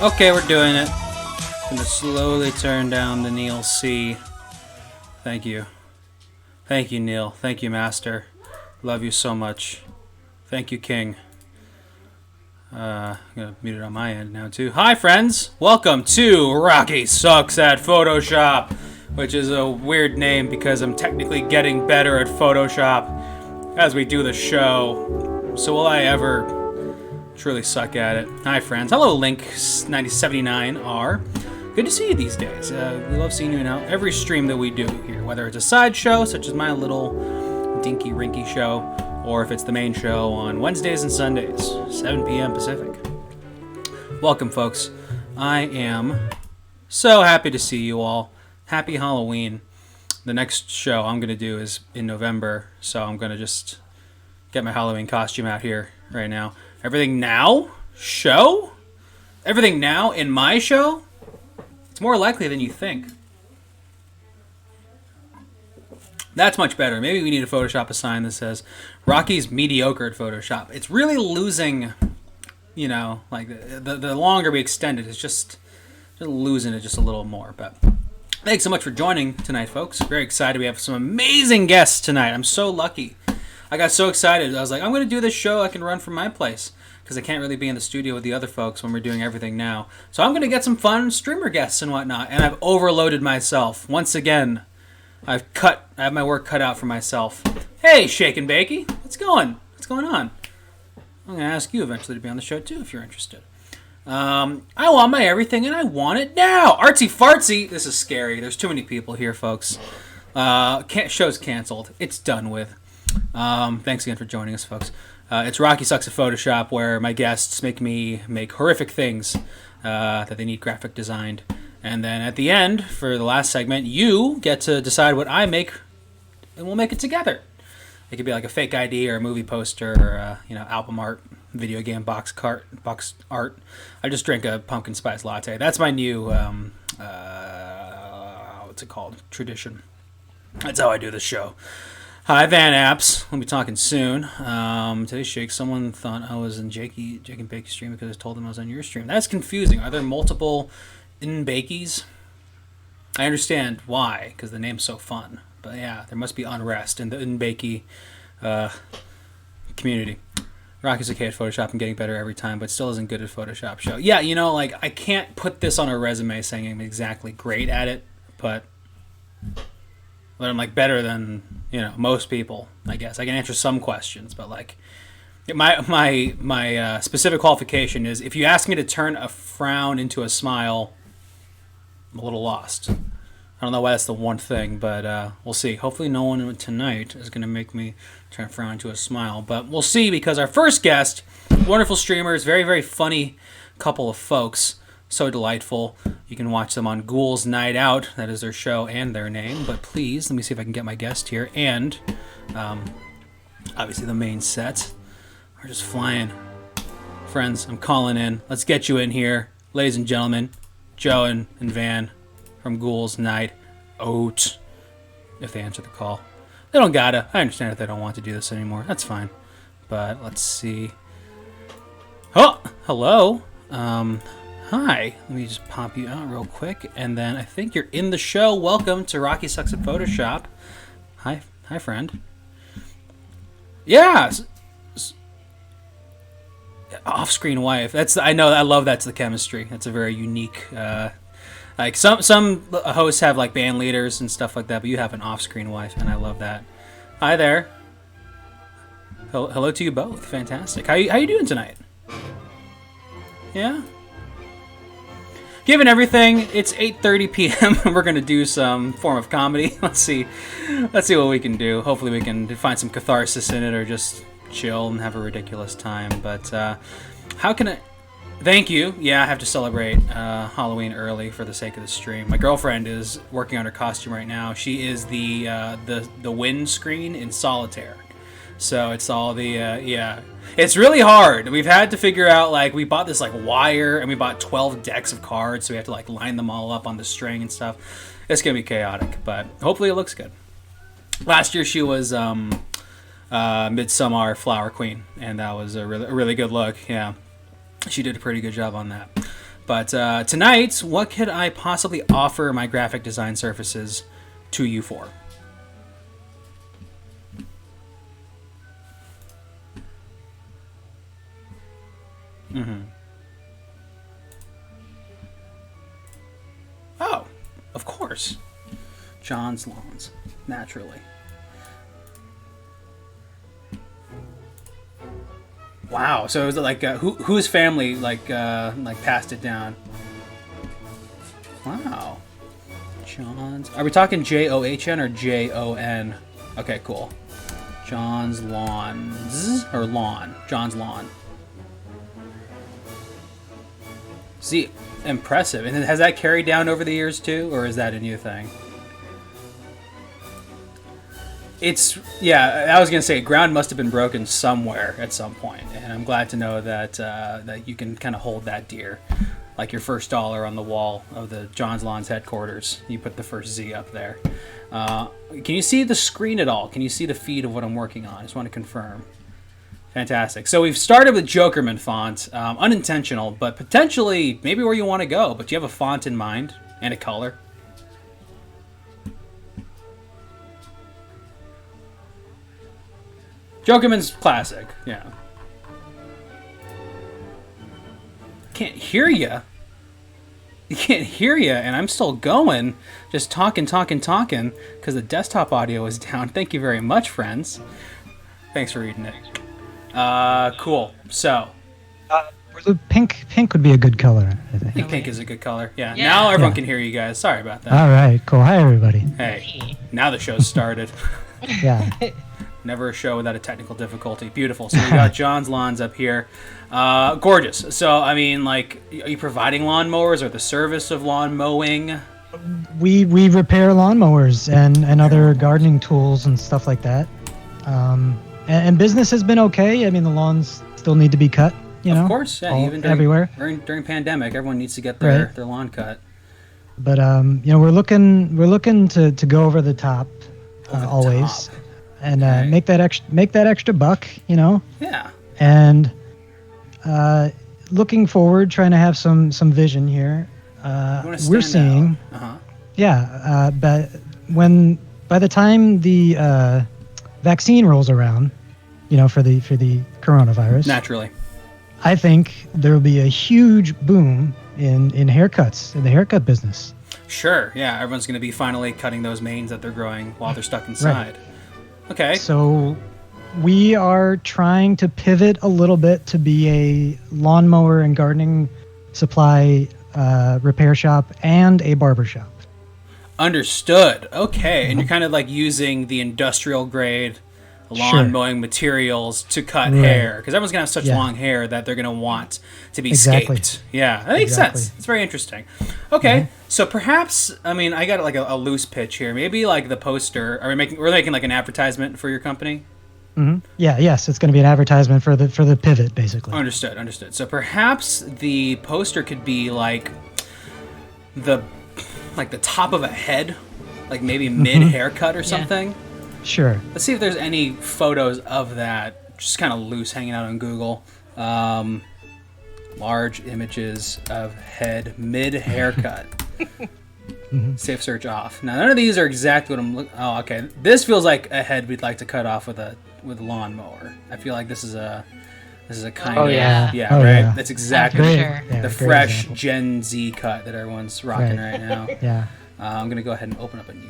Okay, we're doing it. Gonna slowly turn down the Neil C. Thank you. Thank you, Neil. Thank you, Master. Love you so much. Thank you, King. I'm gonna mute it on my end now, too. Hi, friends! Welcome to Rocky Sucks at Photoshop, which is a weird name because I'm technically getting better at Photoshop as we do the show. So will I ever truly suck at it? Hi, friends. Hello, Link9079R. Good to see you these days. We love seeing you now every stream that we do here, whether it's a side show, such as my little dinky rinky show, or if it's the main show on Wednesdays and Sundays, 7 p.m. Pacific. Welcome, folks. I am so happy to see you all. Happy Halloween. The next show I'm going to do is in November, so I'm going to just get my Halloween costume out here right now. Everything now? Show? Everything now in my show? It's more likely than you think. That's much better. Maybe we need to Photoshop a sign that says, Rocky's mediocre at Photoshop. It's really losing, you know, like the longer we extend it, it's just losing it just a little more. But thanks so much for joining tonight, folks. Very excited. We have some amazing guests tonight. I'm so lucky. I got so excited. I was like, I'm going to do this show I can run from my place because I can't really be in the studio with the other folks when we're doing everything now. So I'm going to get some fun streamer guests and whatnot, and I've overloaded myself. Once again, I have my work cut out for myself. Hey, Shake and Bakey. What's going on? I'm going to ask you eventually to be on the show, too, if you're interested. I want my everything, and I want it now. Artsy Fartsy. This is scary. There's too many people here, folks. Show's canceled. It's done with. Thanks again for joining us, folks. It's Rocky Sucks at Photoshop, where my guests make me make horrific things that they need graphic designed. And then at the end, for the last segment, you get to decide what I make, and we'll make it together. It could be like a fake ID or a movie poster or album art, video game box art. I just drank a pumpkin spice latte. That's my new what's it called? Tradition. That's how I do the show. Hi, Van Apps. We'll be talking soon. Today's Shake, someone thought I was in Jake and Bakey's stream because I told them I was on your stream. That's confusing. Are there multiple in Bakey's? I understand why, because the name's so fun. But yeah, there must be unrest in the in Bakey community. Rocky's okay at Photoshop and getting better every time, but still isn't good at Photoshop show. Yeah, I can't put this on a resume saying I'm exactly great at it, but I'm better than most people. I guess I can answer some questions, but my specific qualification is if you ask me to turn a frown into a smile, I'm a little lost. I don't know why that's the one thing, but we'll see. Hopefully no one tonight is going to make me turn a frown into a smile, but we'll see because our first guest, wonderful streamers, very, very funny couple of folks. So delightful. You can watch them on GhoulsNightOut. That is their show and their name. But please, let me see if I can get my guest here. And, obviously, the main set. We're just flying. Friends, I'm calling in. Let's get you in here. Ladies and gentlemen, Joe and Van from GhoulsNightOut. If they answer the call. They don't gotta. I understand if they don't want to do this anymore. That's fine. But let's see. Oh, hello. Hi, let me just pop you out real quick, and then I think you're in the show. Welcome to Rocky Sucks at Photoshop. Hi, friend. Yeah, off-screen wife. I love that's the chemistry. That's a very unique. Some hosts have band leaders and stuff like that, but you have an off-screen wife, and I love that. Hi there. Hello to you both. Fantastic. How you doing tonight? Yeah. Given everything, it's 8:30 p.m. and we're gonna do some form of comedy. Let's see what we can do. Hopefully we can find some catharsis in it, or just chill and have a ridiculous time. But how can I? Thank you. Yeah, I have to celebrate Halloween early for the sake of the stream. My girlfriend is working on her costume right now. She is the windscreen in Solitaire. So it's all the it's really hard. We've had to figure out we bought this wire, and we bought 12 decks of cards, so we have to line them all up on the string and stuff. It's gonna be chaotic, but hopefully it looks good. Last year she was Midsummer Flower Queen, and that was a really good look. Yeah, she did a pretty good job on that. But tonight, what could I possibly offer my graphic design services to you for? Mm-hmm. Oh, of course. John's Lawns, naturally. Wow. So is it like whose family like passed it down? Wow. John's. Are we talking John or Jon? Okay, cool. John's Lawns or Lawn. John's Lawn. See, impressive. And has that carried down over the years too, or is that a new thing? I was gonna say ground must have been broken somewhere at some point, and I'm glad to know that that you can kind of hold that dear, like your first dollar on the wall of the John's Lawns headquarters. You put the first Z up there. Can you see the screen at all? Can you see the feed of what I'm working on? I just want to confirm. Fantastic. So we've started with Jokerman font, unintentional, but potentially maybe where you want to go. But do you have a font in mind and a color? Jokerman's classic, yeah. Can't hear ya. You can't hear ya, and I'm still going, just talking, because the desktop audio is down. Thank you very much, friends. Thanks for reading it. Cool. So, pink would be a good color, I think. I think pink is a good color. Yeah. Now everyone can hear you guys. Sorry about that. All right. Cool. Hi, everybody. Hey. Now the show's started. Yeah. Never a show without a technical difficulty. Beautiful. So we got John's Lawns up here. Gorgeous. So, I mean, like, are you providing lawnmowers or the service of lawn mowing? We repair lawnmowers and other gardening tools and stuff like that. And business has been okay. I mean, the lawns still need to be cut, you know. Of course, yeah. Even everywhere. During pandemic, everyone needs to get their lawn cut. But you know, we're looking to go over the top always, and make that extra buck, you know. Yeah. And looking forward, trying to have some vision here. We're seeing, but by the time the vaccine rolls around, you know, for the coronavirus, naturally, I think there will be a huge boom in haircuts, in the haircut business. Sure, yeah, everyone's going to be finally cutting those manes that they're growing while they're stuck inside. Right. Okay. So we are trying to pivot a little bit to be a lawnmower and gardening supply repair shop and a barber shop. Understood. Okay, and you're kind of like using the industrial grade lawn mowing materials to cut hair, because everyone's gonna have such long hair that they're gonna want to be scaped. Yeah, that makes sense. It's very interesting. Okay, so perhaps, I mean, I got like a loose pitch here. Maybe like the poster. We're making like an advertisement for your company. Mm-hmm. Yeah. Yes, it's going to be an advertisement for the pivot, basically. Understood. So perhaps the poster could be like the top of a head, like maybe mid haircut or something. Yeah. Sure. Let's see if there's any photos of that, just kind of loose, hanging out on Google. Large images of head mid haircut. Safe search off. Now, none of these are exactly what I'm looking. Oh, okay. This feels like a head we'd like to cut off with a lawnmower. I feel like this is a kind of right. Yeah. That's exactly the fresh example. Gen Z cut that everyone's rocking right now. Yeah. I'm gonna go ahead and open up a new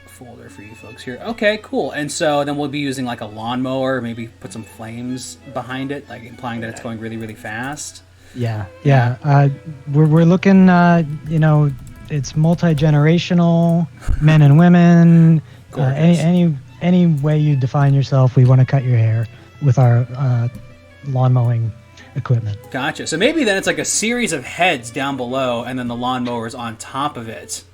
folder for you folks here. Okay, cool. And so then we'll be using like a lawnmower, maybe put some flames behind it, like implying that it's going really, really fast. Yeah. We're looking. You know, it's multi-generational, men and women. Any way you define yourself, we want to cut your hair with our lawn mowing equipment. Gotcha. So maybe then it's like a series of heads down below, and then the lawnmower's on top of it.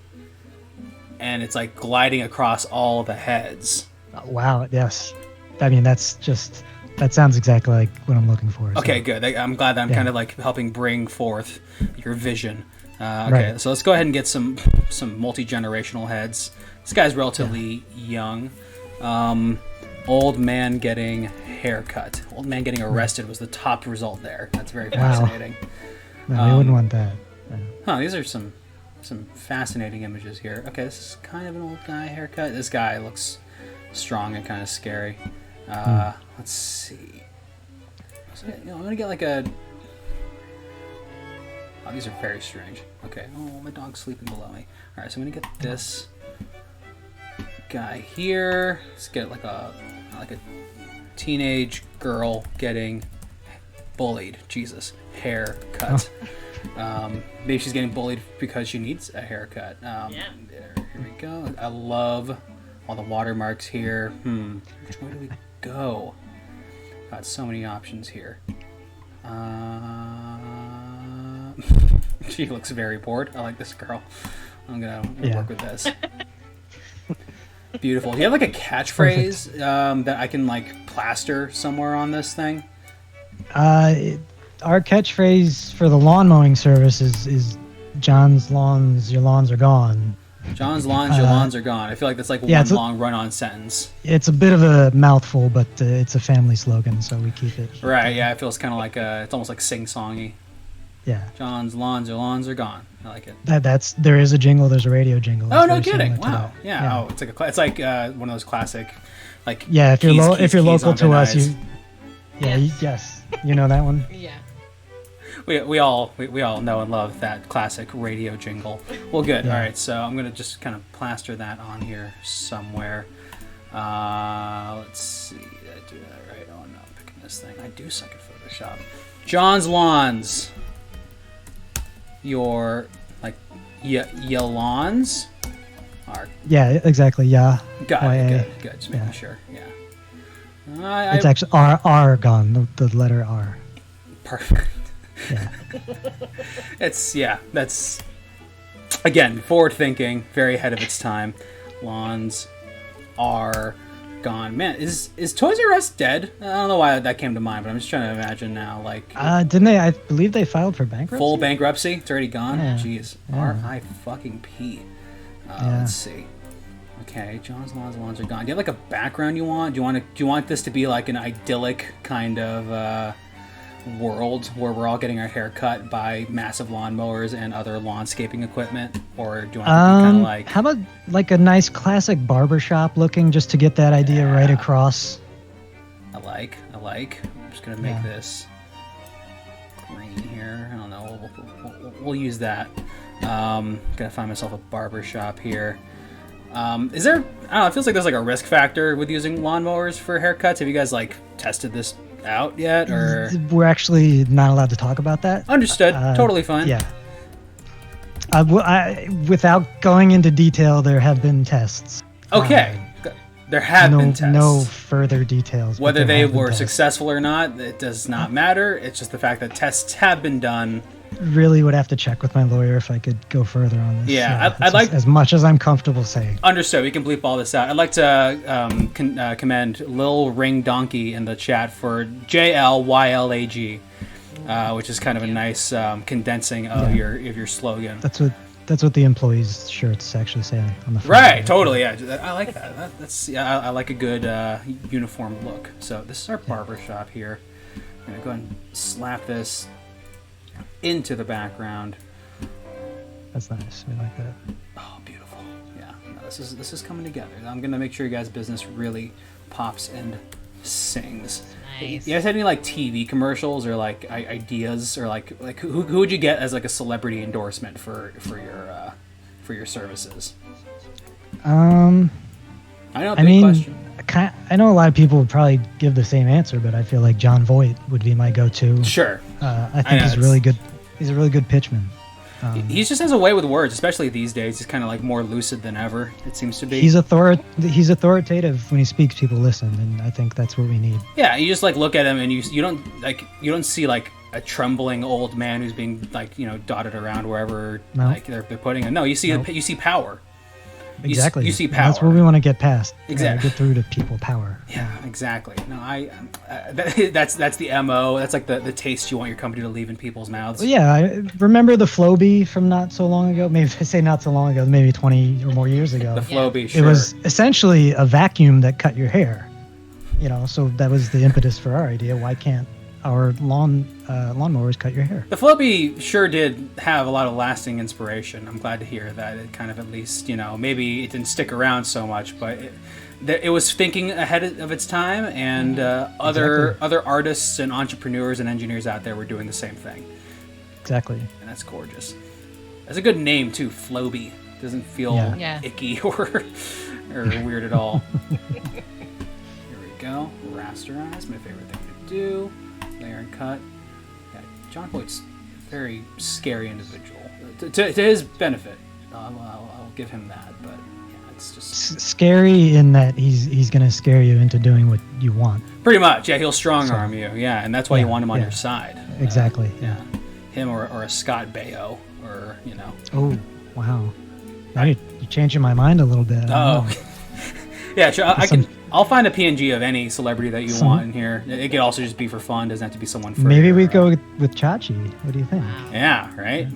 And it's like gliding across all the heads. Wow, yes. I mean, that sounds exactly like what I'm looking for. Okay, so. Good. I'm glad that I'm kind of like helping bring forth your vision. Okay, so let's go ahead and get some multi-generational heads. This guy's relatively young. Old man getting haircut. Old man getting arrested was the top result there. That's very fascinating. No, we wouldn't want that. Yeah. Huh, these are some fascinating images here. Okay, this is kind of an old guy haircut. This guy looks strong and kind of scary. Let's see. So, I'm gonna get like a... Oh, these are very strange. Okay. Oh, my dog's sleeping below me. All right, so I'm gonna get this guy here. Let's get like a teenage girl getting bullied. Jesus, haircut. Maybe she's getting bullied because she needs a haircut. Here we go. I love all the watermarks here. Which way do we go? Got so many options here. She looks very bored. I like this girl. I'm gonna work with this. Beautiful. Do you have like a catchphrase that I can like plaster somewhere on this thing? Our catchphrase for the lawn mowing service is John's lawns, your lawns are gone. John's lawns, your lawns are gone. I feel like that's like one long run-on sentence. It's a bit of a mouthful, but it's a family slogan, so we keep it. Right, yeah, it feels kind of like it's almost like sing-songy. Yeah. John's lawns, your lawns are gone. I like it. There is a jingle. There's a radio jingle. Oh, no kidding! Wow. Yeah. Oh, it's like it's like one of those classic, like. Yeah, if you're local to us, Yes. You know that one. Yeah. We all know and love that classic radio jingle. Well, good. Yeah. All right, so I'm gonna just kind of plaster that on here somewhere. Let's see. Did I do that right? Oh no, I'm picking this thing. I do suck at Photoshop. John's lawns. Your your lawns are. Yeah, exactly. Yeah. Got it. Good. Just making sure. Yeah. It's actually R gone. The letter R. Perfect. Yeah. That's again forward thinking, very ahead of its time. Lawns are gone. Man, is Toys R Us dead? I don't know why that came to mind, but I'm just trying to imagine now. Like, didn't they? I believe they filed for bankruptcy. Full bankruptcy. It's already gone. Yeah. Jeez. Yeah. R.I.P. Let's see. Okay, John's lawns are gone. Do you have like a background you want? Do you want this to be like an idyllic kind of world where we're all getting our hair cut by massive lawnmowers and other lawnscaping equipment, or do you want it to be kind of like? How about like a nice classic barbershop looking, just to get that idea right across? I like. I'm just gonna make this green here. I don't know. We'll use that. Gotta find myself a barbershop here. Is there? I don't know. It feels like there's like a risk factor with using lawnmowers for haircuts. Have you guys like tested this out yet, or? We're actually not allowed to talk about that. Understood. Totally fine. Yeah. Without going into detail, there have been tests. Okay. There have been tests. No further details. Whether they were successful or not, it does not matter. It's just the fact that tests have been done. Really would have to check with my lawyer if I could go further on this. Yeah, I'd like as much as I'm comfortable saying. Understood. We can bleep all this out. I'd like to commend Lil Ring Donkey in the chat for JLYLAG, which is kind of a nice condensing of your slogan. That's what the employees' shirts actually say on the front. Right. Totally. Yeah. I like that. I like a good uniform look. So this is our barber shop here. I'm gonna go ahead and slap this into the background. That's nice. We like that. Oh, beautiful. Yeah. No, this is coming together. I'm gonna make sure your guys' business really pops and sings. Nice. You guys had any like TV commercials or like ideas or like who would you get as like a celebrity endorsement for your services? I know. Question. I know a lot of people would probably give the same answer, but I feel like John Voight would be my go-to. Sure. I think he's really good. He's a really good pitchman. He just has a way with words, especially these days. He's kind of like more lucid than ever. It seems to be. He's authoritative when he speaks. People listen, and I think that's what we need. Yeah, you just like look at him, and you don't see like a trembling old man who's being like dotted around wherever like they're putting him. No, you see power. Exactly. You see power. That's what we want to get past. Exactly. Get through to people. Power. Yeah, exactly. No, that's the MO. That's like the taste you want your company to leave in people's mouths. Well, yeah, I remember the Flowbee from not so long ago. Maybe if I say not so long ago, maybe 20 or more years ago. The Flowbee, sure. It was essentially a vacuum that cut your hair. So that was the impetus for our idea. Why can't our lawnmowers cut your hair. The Flippy sure did have a lot of lasting inspiration. I'm glad to hear that it kind of at least, maybe it didn't stick around so much, but it was thinking ahead of its time, and other artists and entrepreneurs and engineers out there were doing the same thing. Exactly. And that's gorgeous. That's a good name too, Floby. Doesn't feel icky or weird at all. Here we go. Rasterize, my favorite thing to do. Layer and cut. Yeah, John Boyd's a very scary individual. To his benefit, I'll give him that. But yeah, it's just scary in that he's gonna scare you into doing what you want. Pretty much, yeah. He'll strong arm you, yeah, and that's why you want him on your side. Exactly. Yeah, him or a Scott Baio, or Oh, wow. Now you're changing my mind a little bit. Oh. Yeah, sure. I'll find a PNG of any celebrity that you want in here. It could also just be for fun. Doesn't have to be someone for. Maybe we go with Chachi. What do you think? Yeah, right.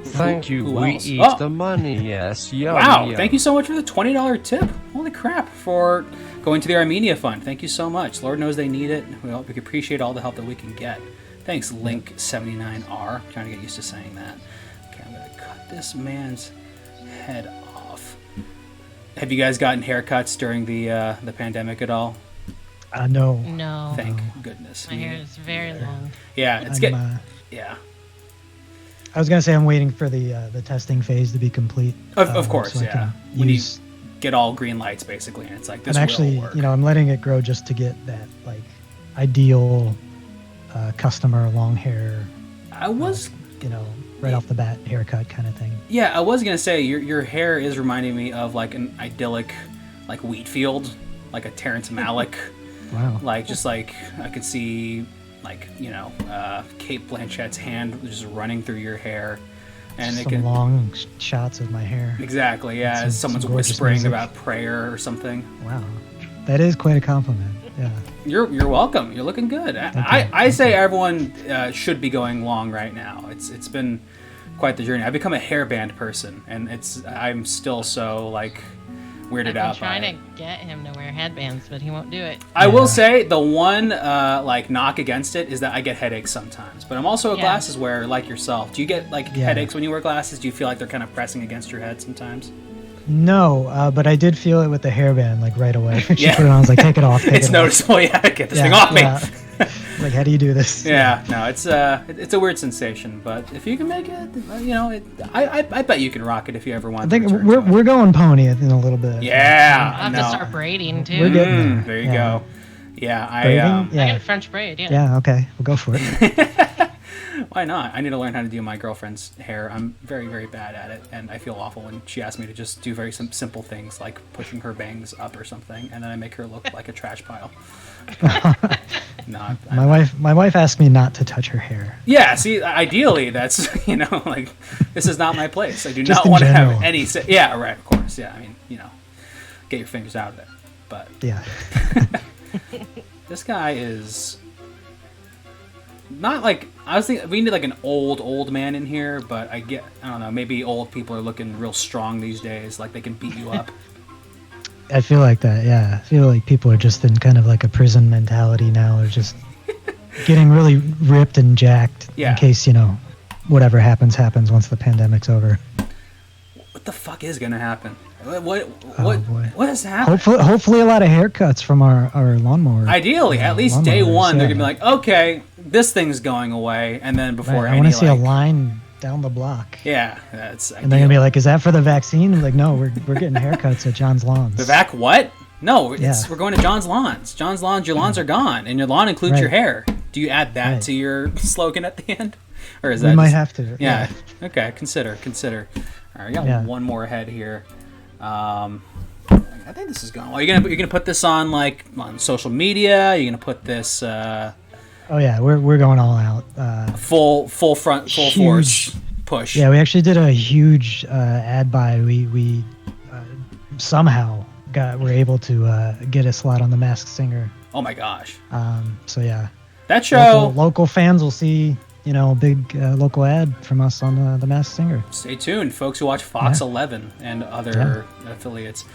Thank you. We eat the money. Yes. Yum, wow. yum. Thank you so much for the $20 tip. Holy crap! For going to the Armenia Fund. Thank you so much. Lord knows they need it. We appreciate all the help that we can get. Thanks, Link79R. Trying to get used to saying that. Okay, I'm gonna cut this man's head off. Have you guys gotten haircuts during the pandemic at all? No. No. Thank goodness. My hair is very long. Yeah, it's yeah. I was gonna say I'm waiting for the testing phase to be complete. Of course, so yeah. When you get all green lights, basically, and it's like this. And actually, will work. I'm letting it grow just to get that ideal customer long hair. I was, right off the bat haircut kind of thing. Yeah, I was gonna say your hair is reminding me of like an idyllic, like wheat field, like a Terrence Malick. Wow. Just like I could see, Kate Blanchett's hand just running through your hair, and some long shots of my hair. Exactly. Yeah, some, as someone's whispering music about prayer or something. Wow, that is quite a compliment. Yeah. You're welcome. You're looking good. I say everyone should be going long right now. It's been quite the journey. I've become a hairband person, and I'm still so weirded out by it. I'm trying to get him to wear headbands, but he won't do it. I will say the one knock against it is that I get headaches sometimes. But I'm also a glasses wearer like yourself. Do you get headaches when you wear glasses? Do you feel like they're kind of pressing against your head sometimes? No, but I did feel it with the hairband right away. When she put it on, I was like, take it off. It's noticeable. Yeah, get this thing off me. How do you do this? Yeah, no, it's a weird sensation, but if you can make it, I bet you can rock it if you ever want. I think we're going pony in a little bit. Yeah, I'll have to start braiding too. We're getting there you go. Yeah, I got a French braid. Yeah. Yeah. Okay, we'll go for it. Why not? I need to learn how to do my girlfriend's hair. I'm very, very bad at it, and I feel awful when she asks me to just do very simple things like pushing her bangs up or something, and then I make her look like a trash pile. No, my wife asked me not to touch her hair. Yeah, see, ideally, that's this is not my place. I do not want to have any. Yeah, right. Of course. Yeah, I mean, get your fingers out of it. But yeah, this guy is. Not I was thinking we need an old man in here, but I don't know, maybe old people are looking real strong these days, like they can beat you up. I feel like that, yeah. I feel like people are just in kind of a prison mentality now, or just getting really ripped and jacked in case, whatever happens once the pandemic's over. What the fuck is gonna happen? What has happened? Hopefully a lot of haircuts from our lawnmower. Ideally, at least day one, they're gonna be like, okay, this thing's going away, and then before I want to see a line down the block. Yeah, that's. And they're gonna be like, "Is that for the vaccine?" I'm like, "No, we're getting haircuts at John's Lawns." The vac what? No, we're going to John's Lawns. John's Lawns, your lawns are gone, and your lawn includes your hair. Do you add that to your slogan at the end, or is that? We might have to. Yeah. Okay. Consider. All right, we got one more head here. I think this is going well. You're gonna put this on on social media. You're gonna put this. Oh yeah, we're going all out. Full force push. Yeah, we actually did a huge ad buy. We somehow were able to get a slot on The Masked Singer. Oh my gosh. So yeah. That show. Local fans will see. A big local ad from us on The Masked Singer. Stay tuned, folks who watch Fox 11 and other affiliates.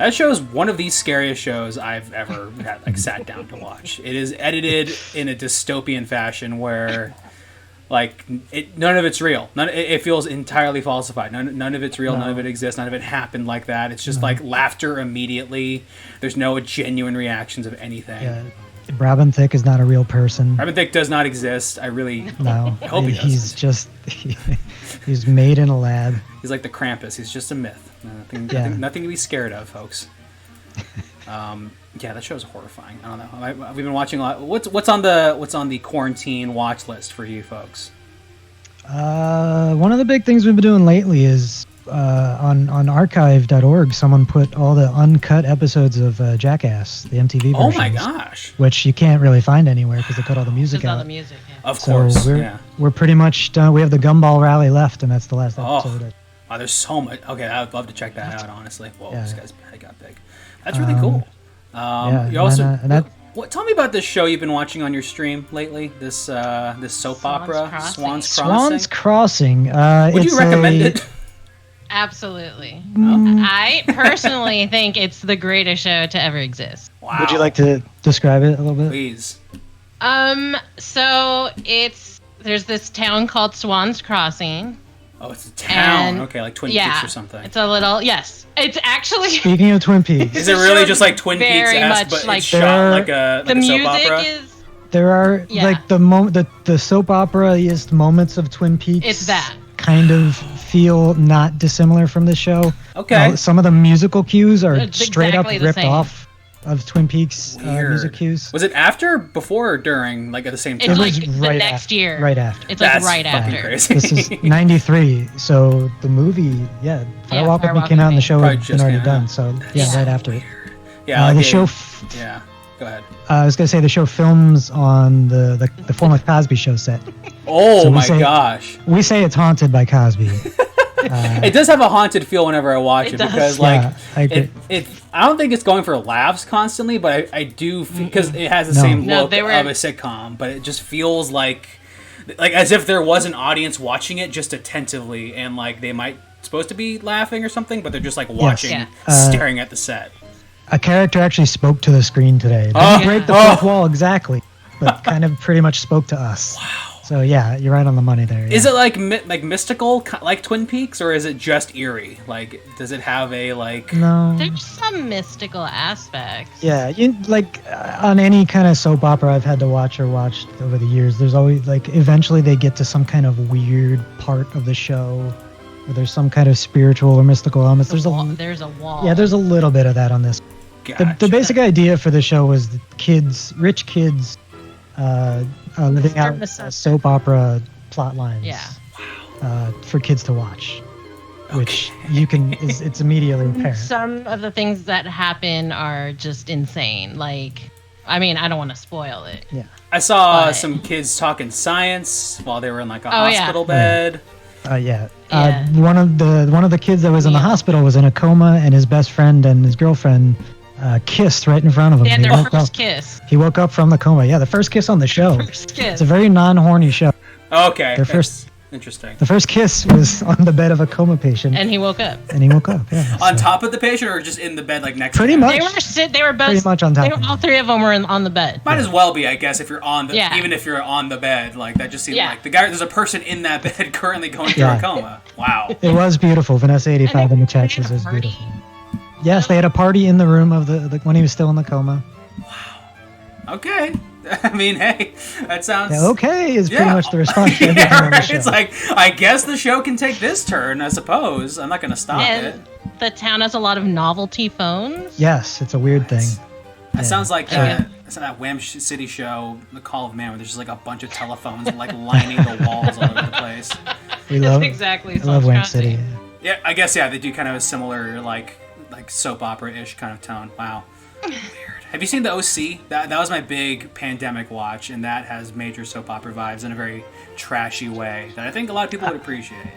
That show is one of the scariest shows I've ever sat down to watch. It is edited in a dystopian fashion where, none of it's real. It feels entirely falsified. None of it's real. None of it exists. None of it happened like that. It's just laughter immediately. There's no genuine reactions of anything. Yeah. Robin Thicke is not a real person. Robin Thicke does not exist. I really hope he does. He's made in a lab. He's like the Krampus. He's just a myth. Nothing to be scared of, folks. That show is horrifying. I don't know. We've been watching a lot. What's on the quarantine watch list for you folks? One of the big things we've been doing lately is on archive.org, someone put all the uncut episodes of Jackass, the MTV versions. Oh my gosh! Which you can't really find anywhere because they cut all the music out. All the music, Of course. We're pretty much done. We have the Gumball Rally left, and that's the last episode. Oh, there's so much. Okay, I'd love to check that out. Honestly, whoa, this guy's got big. That's really cool. You also. Tell me about this show you've been watching on your stream lately. This soap opera, Swan's Crossing. Swan's Crossing. Would you recommend it? Absolutely. I personally think it's the greatest show to ever exist. Wow. Would you like to describe it a little bit? Please. So there's this town called Swan's Crossing. Oh, it's a town. Okay, like Twin Peaks or something. It's a little, yes. It's actually... Speaking of Twin Peaks. Is it really just like Twin Peaks-esque, but it's shot like a soap opera? There are, like, the soap opera-iest moments of Twin Peaks. It's that. Kind of feel not dissimilar from the show. Okay. Some of the musical cues are It's straight up exactly the ripped same. off of Twin Peaks music cues. Was it after, before, or during, like at the same time? It's like was the right next after, year. right after. It's like That's right fucking after. crazy. This is 93, so the movie, Firewalk With Me came out and the show had been already done, so right after it. Yeah, the show... Yeah, go ahead. I was going to say the show films on the former Cosby Show set. Oh my gosh. We say it's haunted by Cosby. It does have a haunted feel whenever I watch it because, I agree. I don't think it's going for laughs constantly, but I do because it has the same look of a sitcom, but it just feels like as if there was an audience watching it just attentively, and like they might supposed to be laughing or something, but they're just like watching, staring at the set. A character actually spoke to the screen today. Didn't break the fourth wall exactly, but kind of pretty much spoke to us. Wow. So you're right on the money there. Yeah. Is it like mystical, like Twin Peaks, or is it just eerie? Like, does it have a like? No. There's some mystical aspects. Yeah, on any kind of soap opera I've had to watch or watched over the years, there's always eventually they get to some kind of weird part of the show, where there's some kind of spiritual or mystical elements. There's a wall. Yeah, there's a little bit of that on this. Gotcha. The basic idea for the show was that rich kids, living out soap opera plot lines. Yeah. For kids to watch, which it's immediately apparent. Some of the things that happen are just insane. Like, I mean, I don't want to spoil it. Yeah. I saw some kids talking science while they were in like a hospital bed. One of the kids that was in the hospital was in a coma, and his best friend and his girlfriend kissed right in front of him. They had their first kiss. He woke up from the coma. Yeah, the first kiss on the show. First kiss. It's a very non-horny show. Okay. Interesting. The first kiss was on the bed of a coma patient. And he woke up. Yeah. On top of the patient, or just in the bed, like next? Pretty to him? much. They were both pretty much on top. All three of them were on the bed. Might as well be, I guess, if you're on the even if you're on the bed, like that just seems like the guy. There's a person in that bed currently going through a coma. Wow. It was beautiful. Vanessa 85 in the chat says it was beautiful. Yes, they had a party in the room of the when he was still in the coma. Wow. Okay. I mean, hey, that sounds... okay is pretty much the response to everything on the show. It's like, I guess the show can take this turn, I suppose. I'm not going to stop it. The town has a lot of novelty phones. Yes, it's a weird thing. That sounds like that Wham City show, The Call of Man, where there's just like a bunch of telephones like lining the walls all over the place. I love Wham City. Yeah, I guess, they do kind of a similar, like soap opera-ish kind of tone. Wow. Weird. Have you seen The OC? That was my big pandemic watch, and that has major soap opera vibes in a very trashy way that I think a lot of people would appreciate.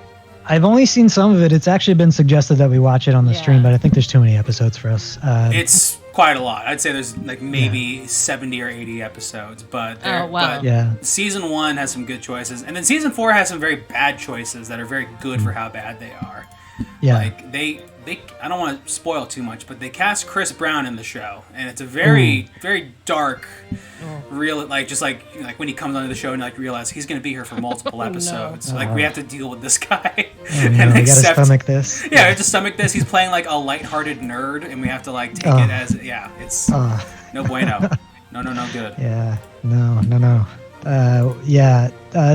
I've only seen some of it. It's actually been suggested that we watch it on the stream, but I think there's too many episodes for us. It's quite a lot. I'd say there's like maybe 70 or 80 episodes, but season 1 has some good choices, and then season 4 has some very bad choices that are very good for how bad they are. Yeah. Like they I don't want to spoil too much, but they cast Chris Brown in the show, and it's a very dark, real just like when he comes onto the show and like realize he's going to be here for multiple episodes. Like we have to deal with this guy. And we gotta stomach this. Yeah, we have to stomach this. He's playing like a lighthearted nerd, and we have to like take it as it's no bueno. No good. Yeah, no.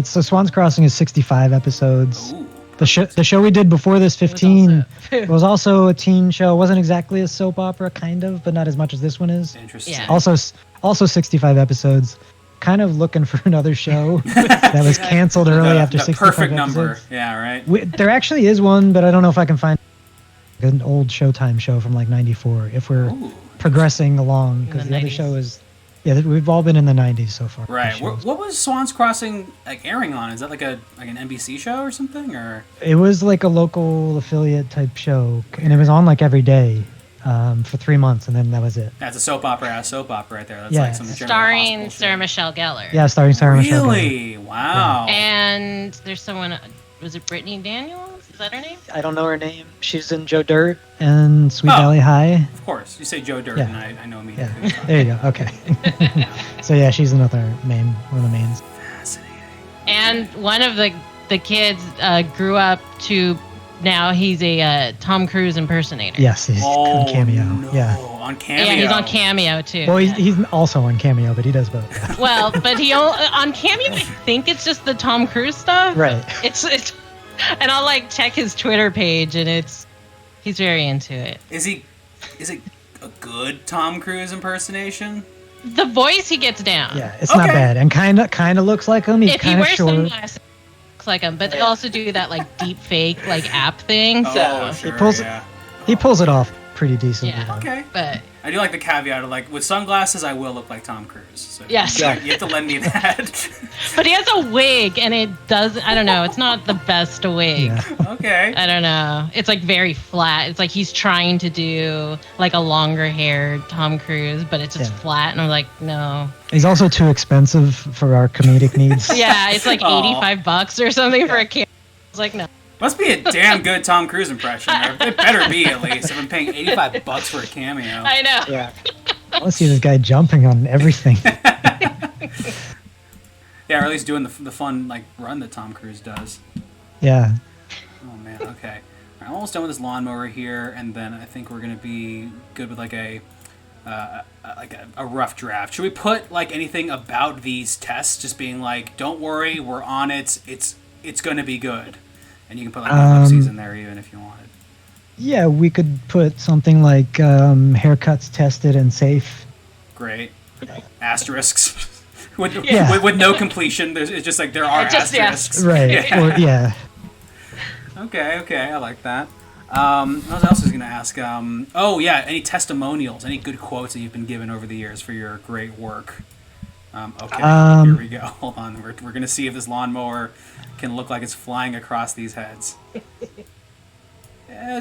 So Swan's Crossing is 65 episodes. Ooh. The show we did before this, 15, was also a teen show. It wasn't exactly a soap opera, kind of, but not as much as this one is. Interesting. Yeah. Also 65 episodes. Kind of looking for another show that was canceled early after 65 perfect episodes. number. Yeah, right. There actually is one, but I don't know if I can find an old Showtime show from like 94 if we're progressing along, because the other show is... Yeah, we've all been in the 90s so far. Right. What was Swan's Crossing like airing on? Is that like an NBC show or something? Or it was like a local affiliate type show, and it was on like every day for 3 months, and then that was it. That's a soap opera right there. That's Yeah. like some general Starring hospital Sarah shit. Michelle Gellar. Yeah, starring Sarah Michelle Gellar. Really? Wow. And there's someone, was it Brittany Daniels? Is that her name? I don't know her name. She's in Joe Dirt and Sweet Valley High. Of course. You say Joe Dirt, Yeah. and I know immediately. Yeah, there you go. Okay. So yeah, she's one of the mains. Fascinating. And one of the kids grew up to, now he's a Tom Cruise impersonator. Yes, he's on Cameo. No. Yeah. On Cameo. Yeah, he's on Cameo too. Well, he's also on Cameo, but he does both. Yeah. Well, but on Cameo, I think it's just the Tom Cruise stuff. Right. It's and I'll like check his Twitter page, and he's very into it. Is it a good Tom Cruise impersonation? The voice he gets down. Yeah, it's not bad, and kind of looks like him. He's If he kind of wears short. sunglasses, it looks like him. But they also do that like deep fake like app thing. So Sure, He pulls it off pretty decently. Yeah. though. Okay. but I do like the caveat of like with sunglasses, I will look like Tom Cruise. So Yes. you have to lend me that. but he has a wig, and it does. I don't know. It's not the best wig. Yeah. Okay. I don't know. It's like very flat. It's like he's trying to do like a longer haired Tom Cruise, but it's just flat. And I'm like, no. He's also too expensive for our comedic needs. Yeah, it's like Aw. $85 or something for a camera. I was like, no. Must be a damn good Tom Cruise impression. Or it better be at least. If I'm paying $85 for a cameo. I know. Yeah. I want to see this guy jumping on everything. Yeah, or at least doing the fun like run that Tom Cruise does. Yeah. Oh man. Okay. I'm almost done with this lawnmower here, and then I think we're gonna be good with like a rough draft. Should we put like anything about these tests, just being like, "Don't worry, we're on it. It's gonna be good," and you can put like ellipses in there even if you wanted. Yeah, we could put something like haircuts tested and safe. Great. Asterisks. with no completion. It's just like there are asterisks. Right. Yeah. Or, Okay, I like that. What else was I going to ask? Any testimonials, any good quotes that you've been given over the years for your great work? Here we go. Hold on. We're going to see if this lawnmower can look like it's flying across these heads. Yeah,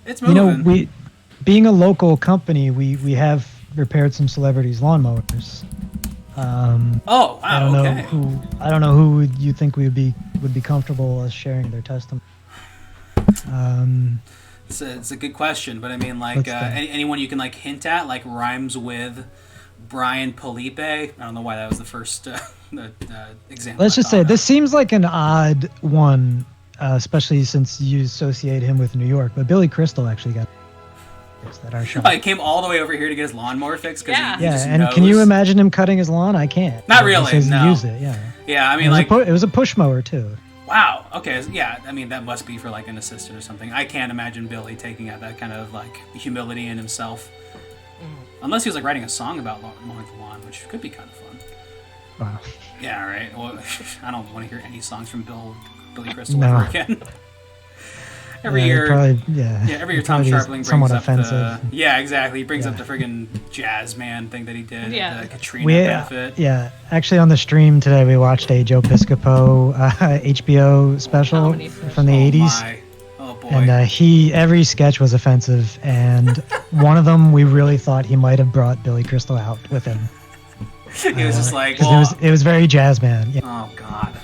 it's moving. Being a local company, we have repaired some celebrities' lawnmowers. Wow, I don't know who you think would be comfortable as sharing their testimony. It's a good question, but I mean, like anyone you can like hint at, like rhymes with Brian Felipe. I don't know why that was the first example. Let's just say this seems like an odd one, especially since you associate him with New York. But Billy Crystal actually got at our shop. Oh, he came all the way over here to get his lawnmower fixed. He just and knows. Can you imagine him cutting his lawn? I can't. Not really. He says No. he used it. Yeah. Yeah, I mean, it was a push mower too. Wow. Okay. Yeah. I mean, that must be for like an assistant or something. I can't imagine Billy taking out that kind of like humility in himself, unless he was like writing a song about mowing the lawn, which could be kind of fun. Wow. Yeah. Right. Well, I don't want to hear any songs from Billy Crystal No. ever again. Every year, every year Tom Sharpling brings up the exactly. He brings up the friggin' jazz man thing that he did at the Katrina benefit. Yeah, actually on the stream today we watched a Joe Piscopo HBO special from the 80s. Oh boy. And every sketch was offensive, and one of them we really thought he might have brought Billy Crystal out with him. He was just like, it was very jazz man. Yeah. Oh god.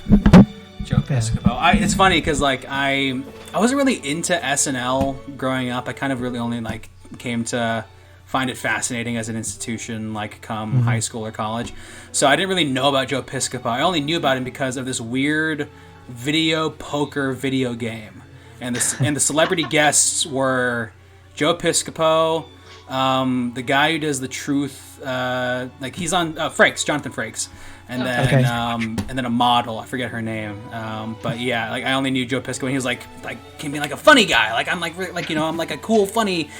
Joe Piscopo. It's funny because like I wasn't really into SNL growing up. I kind of really only like came to find it fascinating as an institution, like come high school or college. So I didn't really know about Joe Piscopo. I only knew about him because of this weird video poker video game, and the celebrity guests were Joe Piscopo, the guy who does the Truth, like he's on Frakes, Jonathan Frakes. And then a model, I forget her name, but yeah, like I only knew Joe Piscopo, and he was like can be like a funny guy, like I'm like I'm like a cool, funny,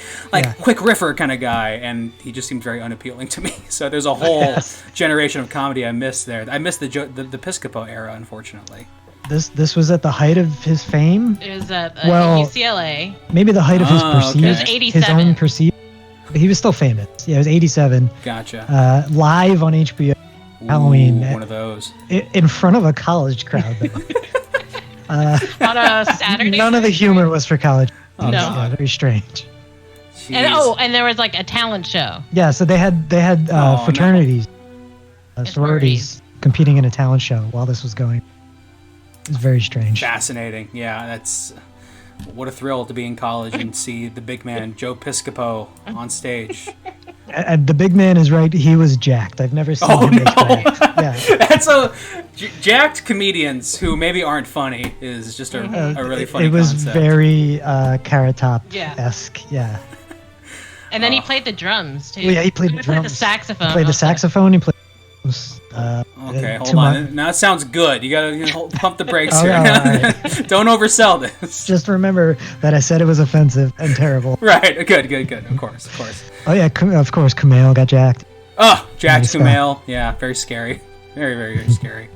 quick riffer kind of guy, and he just seemed very unappealing to me. So there's a whole generation of comedy I missed there. I missed the Piscopo era, unfortunately. This was at the height of his fame. It was at UCLA. Maybe the height of his perceived. It was 87. His own perceived. But he was still famous. Yeah, it was 87. Gotcha. Live on HBO. Halloween. One of those. In front of a college crowd. On a Saturday. None of the humor was for college. Oh, no. Yeah, very strange. And there was like a talent show. Yeah, so they had fraternities, sororities competing in a talent show while this was going. It was very strange. Fascinating. Yeah, that's what a thrill to be in college and see the big man Joe Piscopo on stage. The big man is right. He was jacked. I've never seen him this jacked. Yeah. That's so jacked comedians who maybe aren't funny is just a really funny It was concept. very Carrot Top-esque. Yeah. And then he played the drums too. Well, yeah, he played the drums. Played the saxophone. He played the saxophone. He played. Okay, hold on. Now it sounds good. You gotta pump the brakes here. Right. Don't oversell this. Just remember that I said it was offensive and terrible. Right. Good. Of course. Oh yeah, of course. Kumail got jacked. Oh, jacked Kumail. Yeah, very scary. Very, very, very scary.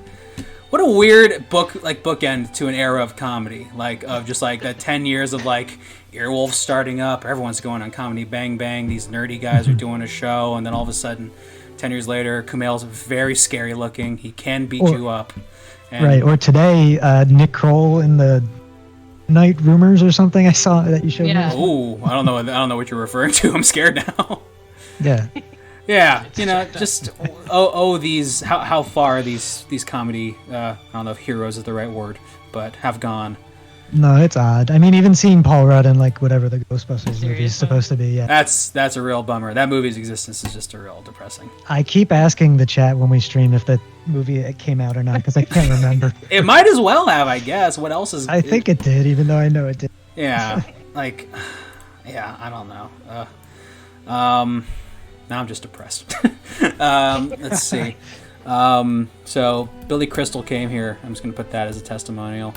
What a weird bookend to an era of comedy, like of just like that 10 years of like Earwolf starting up. Everyone's going on Comedy Bang Bang. These nerdy guys are doing a show, and then all of a sudden, 10 years later, Kumail's very scary looking. He can beat you up. And right. Or today, Nick Kroll in the Night Rumors or something I saw that you showed me. Ooh, I don't know what you're referring to. I'm scared now. Yeah. Yeah, just these how far these comedy I don't know if heroes is the right word, but have gone. No, it's odd. I mean, even seeing Paul Rudd in like whatever the Ghostbusters movie is supposed to be. Yeah, that's a real bummer. That movie's existence is just a real depressing. I keep asking the chat when we stream if that movie came out or not because I can't remember. It might as well have, I guess. What else is? I think it did, even though I know it did. Yeah, I don't know. Now I'm just depressed. Let's see. So Billy Crystal came here. I'm just going to put that as a testimonial.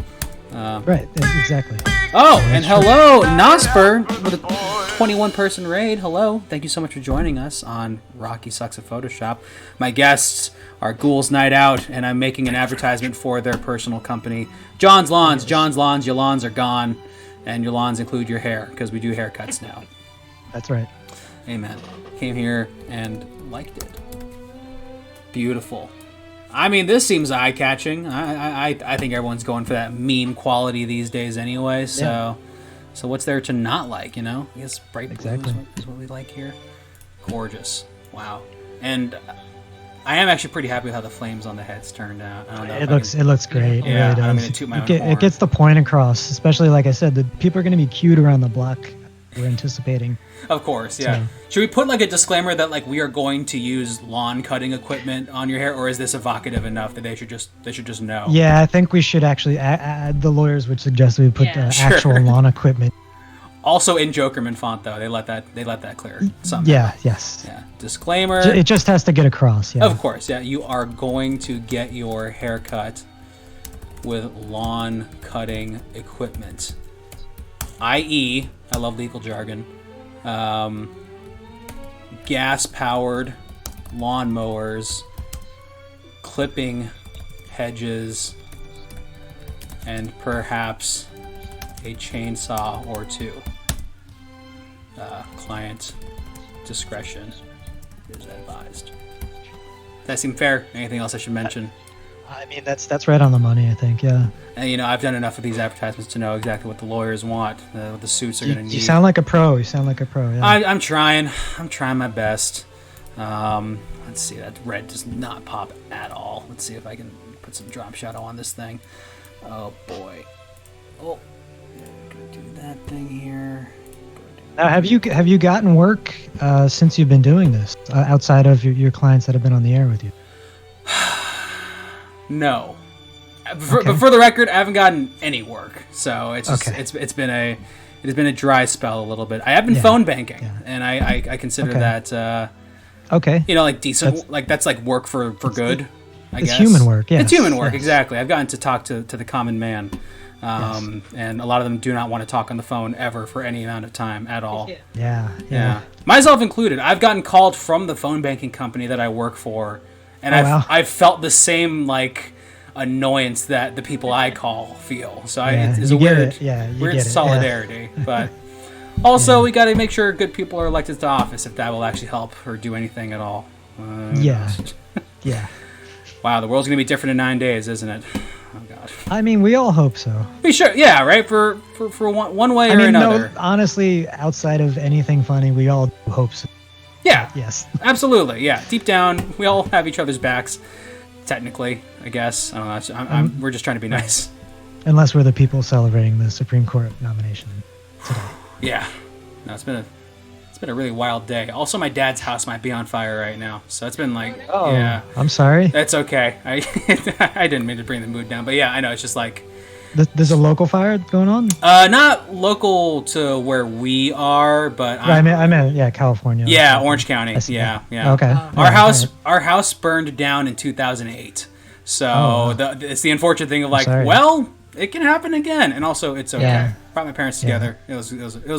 Right, exactly. Oh, and hello, Nosper with a 21-person raid. Hello. Thank you so much for joining us on Rocky Sucks at Photoshop. My guests are Ghouls Night Out, and I'm making an advertisement for their personal company, John's Lawns. Yes. John's Lawns, your lawns are gone, and your lawns include your hair, because we do haircuts now. That's right. Amen. Came here and liked it. Beautiful. I mean, this seems eye-catching. I think everyone's going for that meme quality these days anyway. So, so what's there to not like? I guess bright blue is what we like here. Gorgeous. Wow. And I am actually pretty happy with how the flames on the heads turned out. I don't know it looks great. Yeah, it really I'm gonna toot my own horn. It gets the point across, especially like I said, the people are going to be queued around the block. We're anticipating. Of course, yeah. So. Should we put like a disclaimer that like we are going to use lawn cutting equipment on your hair, or is this evocative enough that they should just know? Yeah, I think we should actually add the lawyers would suggest we put actual lawn equipment. Also in Jokerman font though, they let that clear somehow. Yeah. Yes. Yeah. Disclaimer. It just has to get across. Yeah. Of course. Yeah. You are going to get your hair cut with lawn cutting equipment, i.e. I love legal jargon. Gas-powered lawnmowers, clipping hedges, and perhaps a chainsaw or two. Client discretion is advised. That seem fair? Anything else I should mention? I mean, that's right on the money, I think, yeah. And, I've done enough of these advertisements to know exactly what the lawyers want, what the suits are going to need. You sound like a pro. Yeah. I'm trying. I'm trying my best. Let's see. That red does not pop at all. Let's see if I can put some drop shadow on this thing. Oh boy. Oh, gonna do that thing here. Now, have you gotten work since you've been doing this outside of your clients that have been on the air with you? No. But for the record, I haven't gotten any work, so it's just, Okay. it's been a dry spell a little bit. I have been phone banking, and I consider that Okay. like decent, that's like work for good. I It's guess human work. Yes. It's human work, yes. exactly. I've gotten to talk to the common man, and a lot of them do not want to talk on the phone ever for any amount of time at all. Yeah. Myself included. I've gotten called from the phone banking company that I work for, and I've felt the same annoyance that the people I call feel. So it's a weird solidarity. But also, we got to make sure good people are elected to office if that will actually help or do anything at all. Yeah. Wow, the world's gonna be different in 9 days, isn't it? Oh God. I mean, we all hope so. Be sure, yeah, right. For one way or another. No, honestly, outside of anything funny, we all hope so. Yeah. Yes. Absolutely. Yeah. Deep down, we all have each other's backs. Technically, I guess. I don't know. We're just trying to be nice. Unless we're the people celebrating the Supreme Court nomination today. Yeah. No, it's been a really wild day. Also, my dad's house might be on fire right now, so it's been yeah. I'm sorry. That's okay. I didn't mean to bring the mood down, but yeah, I know it's just There's a local fire going on? not local to where we are, but I meant California. Yeah, Orange County. Yeah. Okay. Our house burned down in 2008. So it's the unfortunate thing of well, it can happen again, and also it's okay. Yeah. Brought my parents together. It was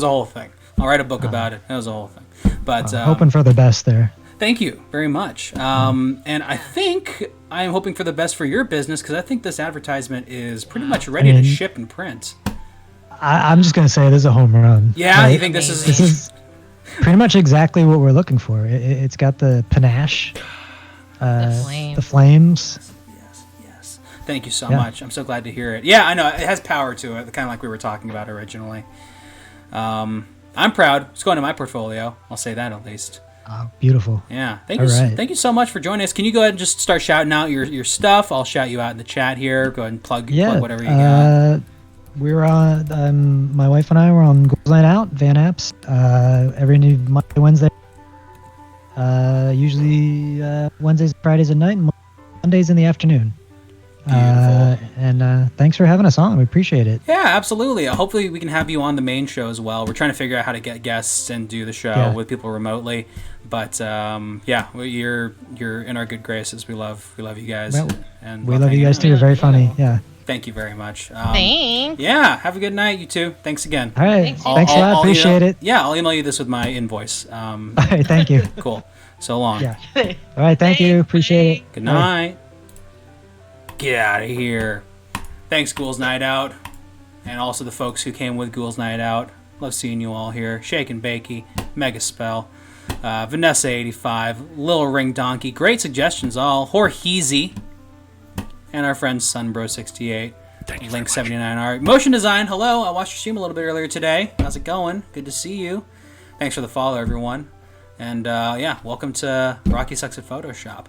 a whole thing. I'll write a book about it. It was a whole thing. But hoping for the best there. Thank you very much. And I think I'm hoping for the best for your business because I think this advertisement is pretty much ready to ship and print. I'm just gonna say this is a home run. Yeah, right? you think this is pretty much exactly what we're looking for. It's got the panache, the flames. Yes. Thank you so much. I'm so glad to hear it. Yeah, I know it has power to it, kind of like we were talking about originally. I'm proud. It's going to my portfolio. I'll say that at least. Oh, beautiful. Yeah. Thank you so much for joining us. Can you go ahead and just start shouting out your stuff? I'll shout you out in the chat here. Go ahead and plug whatever you got. We're on, my wife and I were on Ghouls Night Out, Van Apps, every Monday, Wednesday. Usually Wednesdays and Fridays at night and Mondays in the afternoon. And thanks for having us on. We appreciate it. Yeah, absolutely. Hopefully we can have you on the main show as well. We're trying to figure out how to get guests and do the show with people remotely. But you're in our good graces. We love you guys. Well, and we love you guys too. You're very funny. Yeah. Thank you very much. Thanks. Yeah, have a good night, you two. Thanks again. All right. Thanks a lot. Appreciate it. Yeah, I'll email you this with my invoice. All right. Thank you. Cool. So long. Yeah. All right. Thank you. Appreciate it. Good night. Get out of here. Thanks, Ghouls Night Out. And also the folks who came with Ghouls Night Out. Love seeing you all here. Shake and Bakey, Mega Spell, Vanessa85, Lil Ring Donkey. Great suggestions all. Horheezy. And our friend Sunbro68. Link79R. Motion Design, hello. I watched your stream a little bit earlier today. How's it going? Good to see you. Thanks for the follow, everyone. And welcome to Rocky Sucks at Photoshop.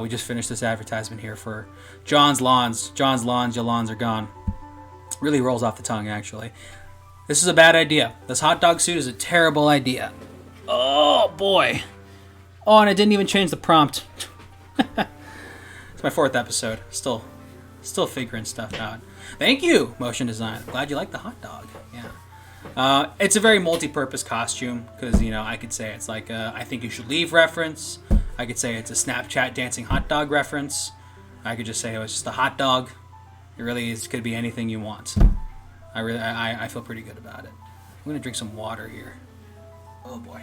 We just finished this advertisement here for John's Lawns. John's Lawns, your lawns are gone. Really rolls off the tongue, actually. This is a bad idea. This hot dog suit is a terrible idea. Oh, boy. Oh, and I didn't even change the prompt. It's my 4th episode. Still figuring stuff out. Thank you, Motion Design. Glad you like the hot dog. Yeah. It's a very multi-purpose costume because, I could say it's like a I Think You Should Leave reference. I could say it's a Snapchat dancing hot dog reference. I could just say it was just a hot dog. It really could be anything you want. I feel pretty good about it. I'm gonna drink some water here. Oh boy.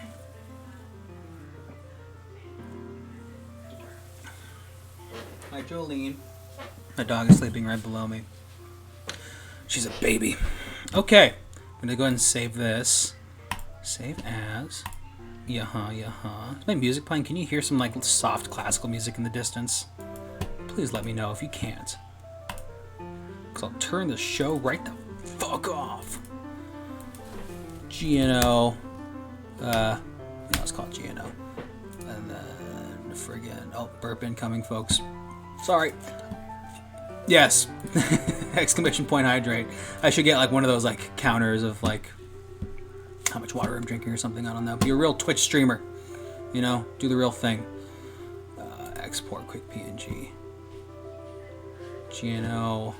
Hi Jolene. My dog is sleeping right below me. She's a baby. Okay, I'm gonna go ahead and save this. Save as. Is my music playing? Can you hear some soft classical music in the distance? Please let me know if you can't. Because I'll turn the show right the fuck off. GNO. Let's call it GNO. And then friggin'. Oh, burp incoming, folks. Sorry. Yes. Exclamation point hydrate. I should get like one of those like counters of like how much water I'm drinking or something. I don't know. Be a real Twitch streamer. You know, do the real thing. Export quick PNG. GNO.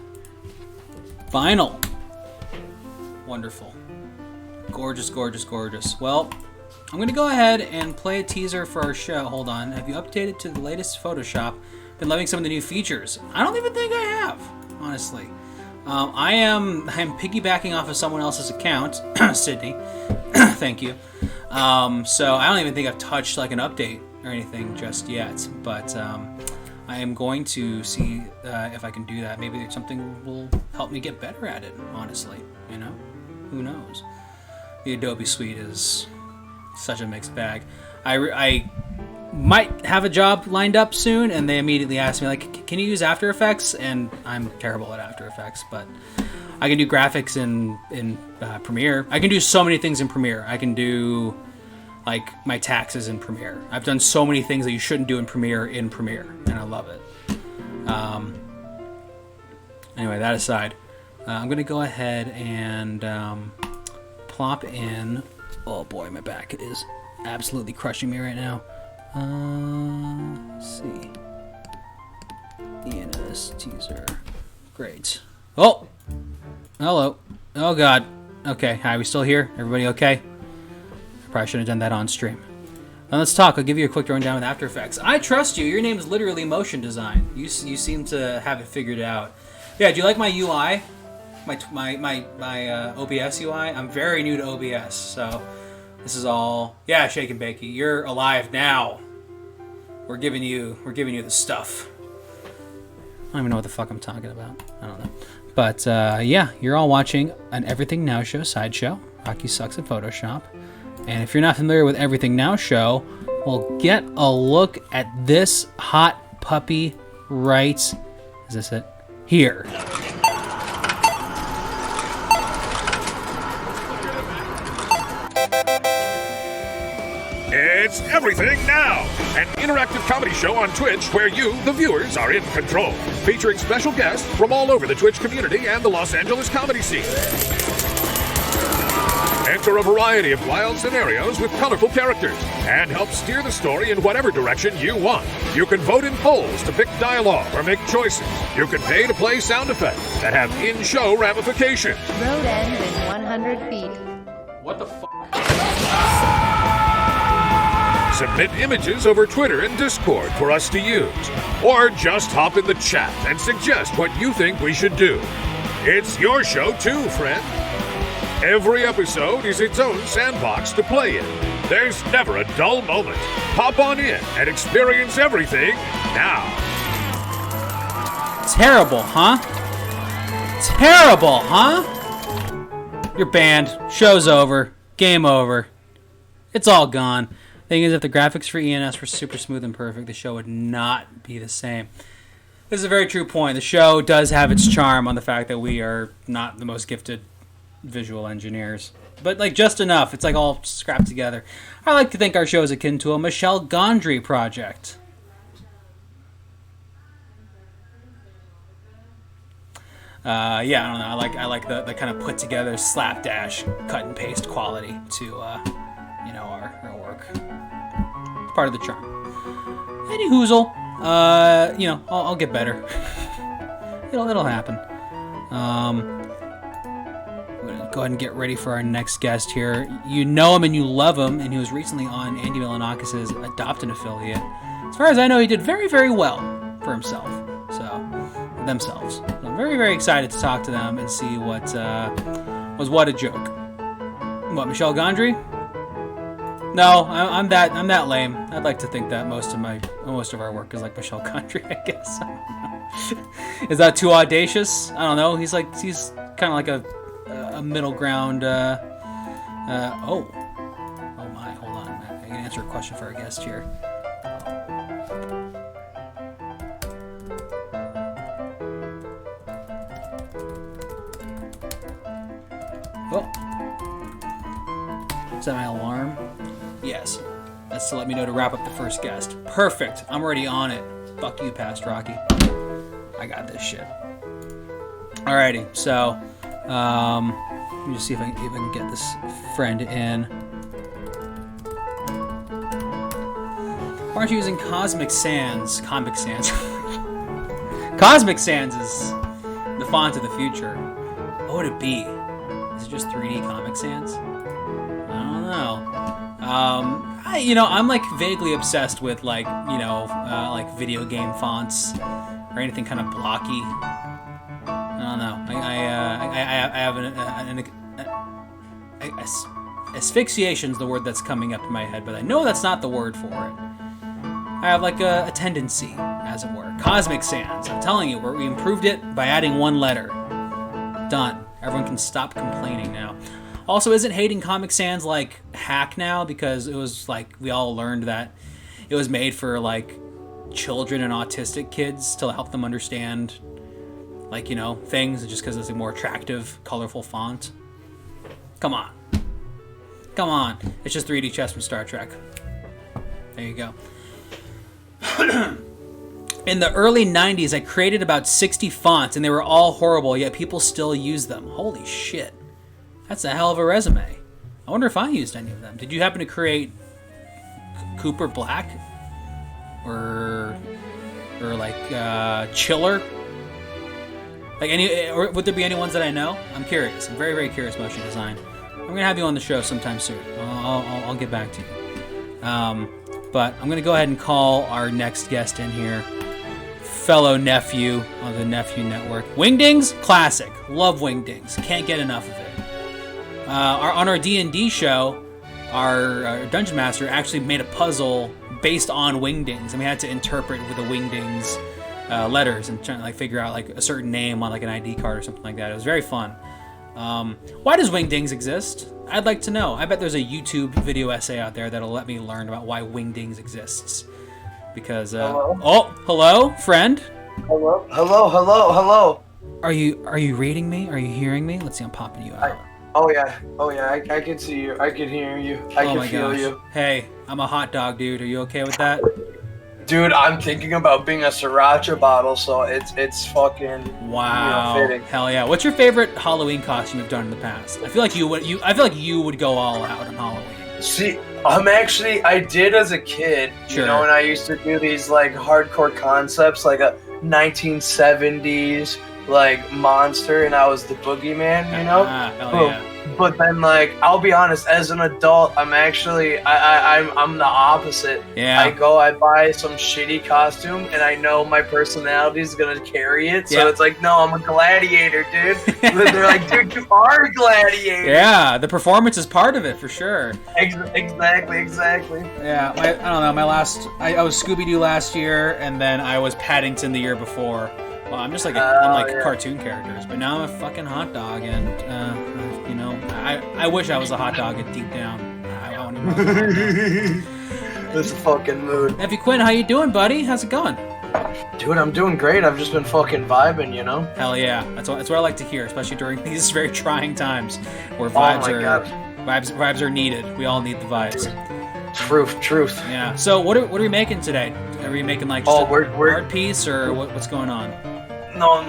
Vinyl. Wonderful. Gorgeous, gorgeous, gorgeous. Well, I'm going to go ahead and play a teaser for our show. Hold on. Have you updated to the latest Photoshop? Been loving some of the new features? I don't even think I have, honestly. I'm piggybacking off of someone else's account, Sydney. Thank you. So I don't even think I've touched like an update or anything just yet, but I am going to see if I can do that. Maybe something will help me get better at it, honestly. You know? Who knows? The Adobe Suite is such a mixed bag. I might have a job lined up soon, and they immediately asked me, like, can you use After Effects? And I'm terrible at After Effects, but I can do graphics in Premiere. I can do so many things in Premiere. I can do, like, my taxes in Premiere. I've done so many things that you shouldn't do in Premiere, and I love it. Anyway, that aside, I'm going to go ahead and plop in... Oh boy, my back is absolutely crushing me right now. Let's see. ENS teaser. Great. Oh! Hello. Oh god. Okay, hi, we still here? Everybody okay? I probably shouldn't have done that on stream. Now let's talk. I'll give you a quick rundown with After Effects. I trust you. Your name is literally Motion Design. You seem to have it figured out. Yeah, do you like my UI? My OBS UI? I'm very new to OBS, so this is all... Yeah, Shake and Bakey, you're alive now. We're giving you the stuff. I don't even know what the fuck I'm talking about. I don't know. But yeah, you're all watching an Everything Now show sideshow. Rocky sucks at Photoshop. And if you're not familiar with Everything Now show, well, get a look at this hot puppy right... Is this it? Here. It's Everything Now, an interactive comedy show on Twitch where you, the viewers, are in control, featuring special guests from all over the Twitch community and the Los Angeles comedy scene. Enter a variety of wild scenarios with colorful characters and help steer the story in whatever direction you want. You can vote in polls to pick dialogue or make choices. You can pay to play sound effects that have in-show ramifications. Road ends in 100 feet. What the fuck? Submit images over Twitter and Discord for us to use. Or just hop in the chat and suggest what you think we should do. It's your show too, friend. Every episode is its own sandbox to play in. There's never a dull moment. Hop on in and experience everything now. Terrible, huh? Terrible, huh? You're banned. Show's over. Game over. It's all gone. Thing is, if the graphics for ENS were super smooth and perfect, the show would not be the same. This is a very true point. The show does have its charm on the fact that we are not the most gifted visual engineers. But, like, just enough. It's, like, all scrapped together. I like to think our show is akin to a Michel Gondry project. Yeah, I don't know. I like the kind of put together slapdash cut and paste quality to you know, our work. It's part of the charm. Any hoozle, you know, I'll get better. it'll happen. We're gonna go ahead and get ready for our next guest here. You know him and you love him, and he was recently on Andy Milanakis' Adopt an Affiliate. As far as I know, he did very, very well for himself. Themselves. So I'm very, very excited to talk to them and see what was what a joke. What, Michel Gondry? No, I'm that lame. I'd like to think that most of our work is like Michel Gondry, I guess. I don't know. Is that too audacious? I don't know. He's kind of like a middle ground. Oh my, hold on. I can answer a question for our guest here. Oh. Is that my alarm? Yes. That's to let me know to wrap up the first guest. Perfect. I'm already on it. Fuck you, Past Rocky. I got this shit. Alrighty, so let me just see if I can get this friend in. Why aren't you using Cosmic Sans? Comic Sans. Cosmic Sans is the font of the future. What would it be? Is it just 3D Comic Sans? I don't know. I'm like vaguely obsessed with like like video game fonts or anything kind of blocky. I don't know. I have asphyxiation's the word that's coming up in my head, but I know that's not the word for it. I have like a tendency, as it were. Cosmic Sans. I'm telling you, we improved it by adding one letter. Done. Everyone can stop complaining now. Also, isn't hating Comic Sans like hack now? Because it was like we all learned that it was made for like children and autistic kids to help them understand like, things just because it's a more attractive, colorful font. Come on. It's just 3D chess from Star Trek. There you go. In the early 90s, I created about 60 fonts, and they were all horrible, yet people still use them. Holy shit. That's a hell of a resume. I wonder if I used any of them. Did you happen to create Cooper Black? Or like, Chiller? Like or would there be any ones that I know? I'm curious. I'm very, very curious motion design. I'm gonna have you on the show sometime soon. I'll get back to you. But I'm gonna go ahead and call our next guest in here, fellow nephew on the Nephew Network. Wingdings, classic. Love Wingdings. Can't get enough of it. On our D&D show, our dungeon master actually made a puzzle based on Wingdings, and we had to interpret with the Wingdings letters and trying to like figure out like a certain name on like an ID card or something like that. It was very fun. Why does Wingdings exist? I'd like to know. I bet there's a YouTube video essay out there that'll let me learn about why Wingdings exists. Because hello, friend. Hello. Are you reading me? Are you hearing me? Let's see. I'm popping you out. Oh yeah. I can see you. I can hear you. I can feel you. Hey, I'm a hot dog, dude. Are you okay with that? Dude, I'm thinking about being a sriracha bottle, so it's fucking wow. Fitting. Hell yeah! What's your favorite Halloween costume you've done in the past? I feel like you would go all out on Halloween. See, I did as a kid, sure. And I used to do these like hardcore concepts, like a 1970s like monster, and I was the boogeyman, hell yeah. But then, like, I'll be honest, as an adult, I'm actually, I'm the opposite. Yeah. I buy some shitty costume, and I know my personality is gonna carry it. So it's like, no, I'm a gladiator, dude. They're like, dude, you are a gladiator. Yeah, the performance is part of it for sure. Exactly. Yeah, I don't know. I was Scooby-Doo last year, and then I was Paddington the year before. Well, I'm just like cartoon characters, but now I'm a fucking hot dog, and I wish I was a hot dog deep down. I want to know. This fucking mood. NephewQuin, how you doing, buddy? How's it going? Dude, I'm doing great. I've just been fucking vibing, Hell yeah, that's what I like to hear, especially during these very trying times where vibes are needed. We all need the vibes. Truth. Yeah. So what are we making today? Are we making like just art piece or what's going on? No.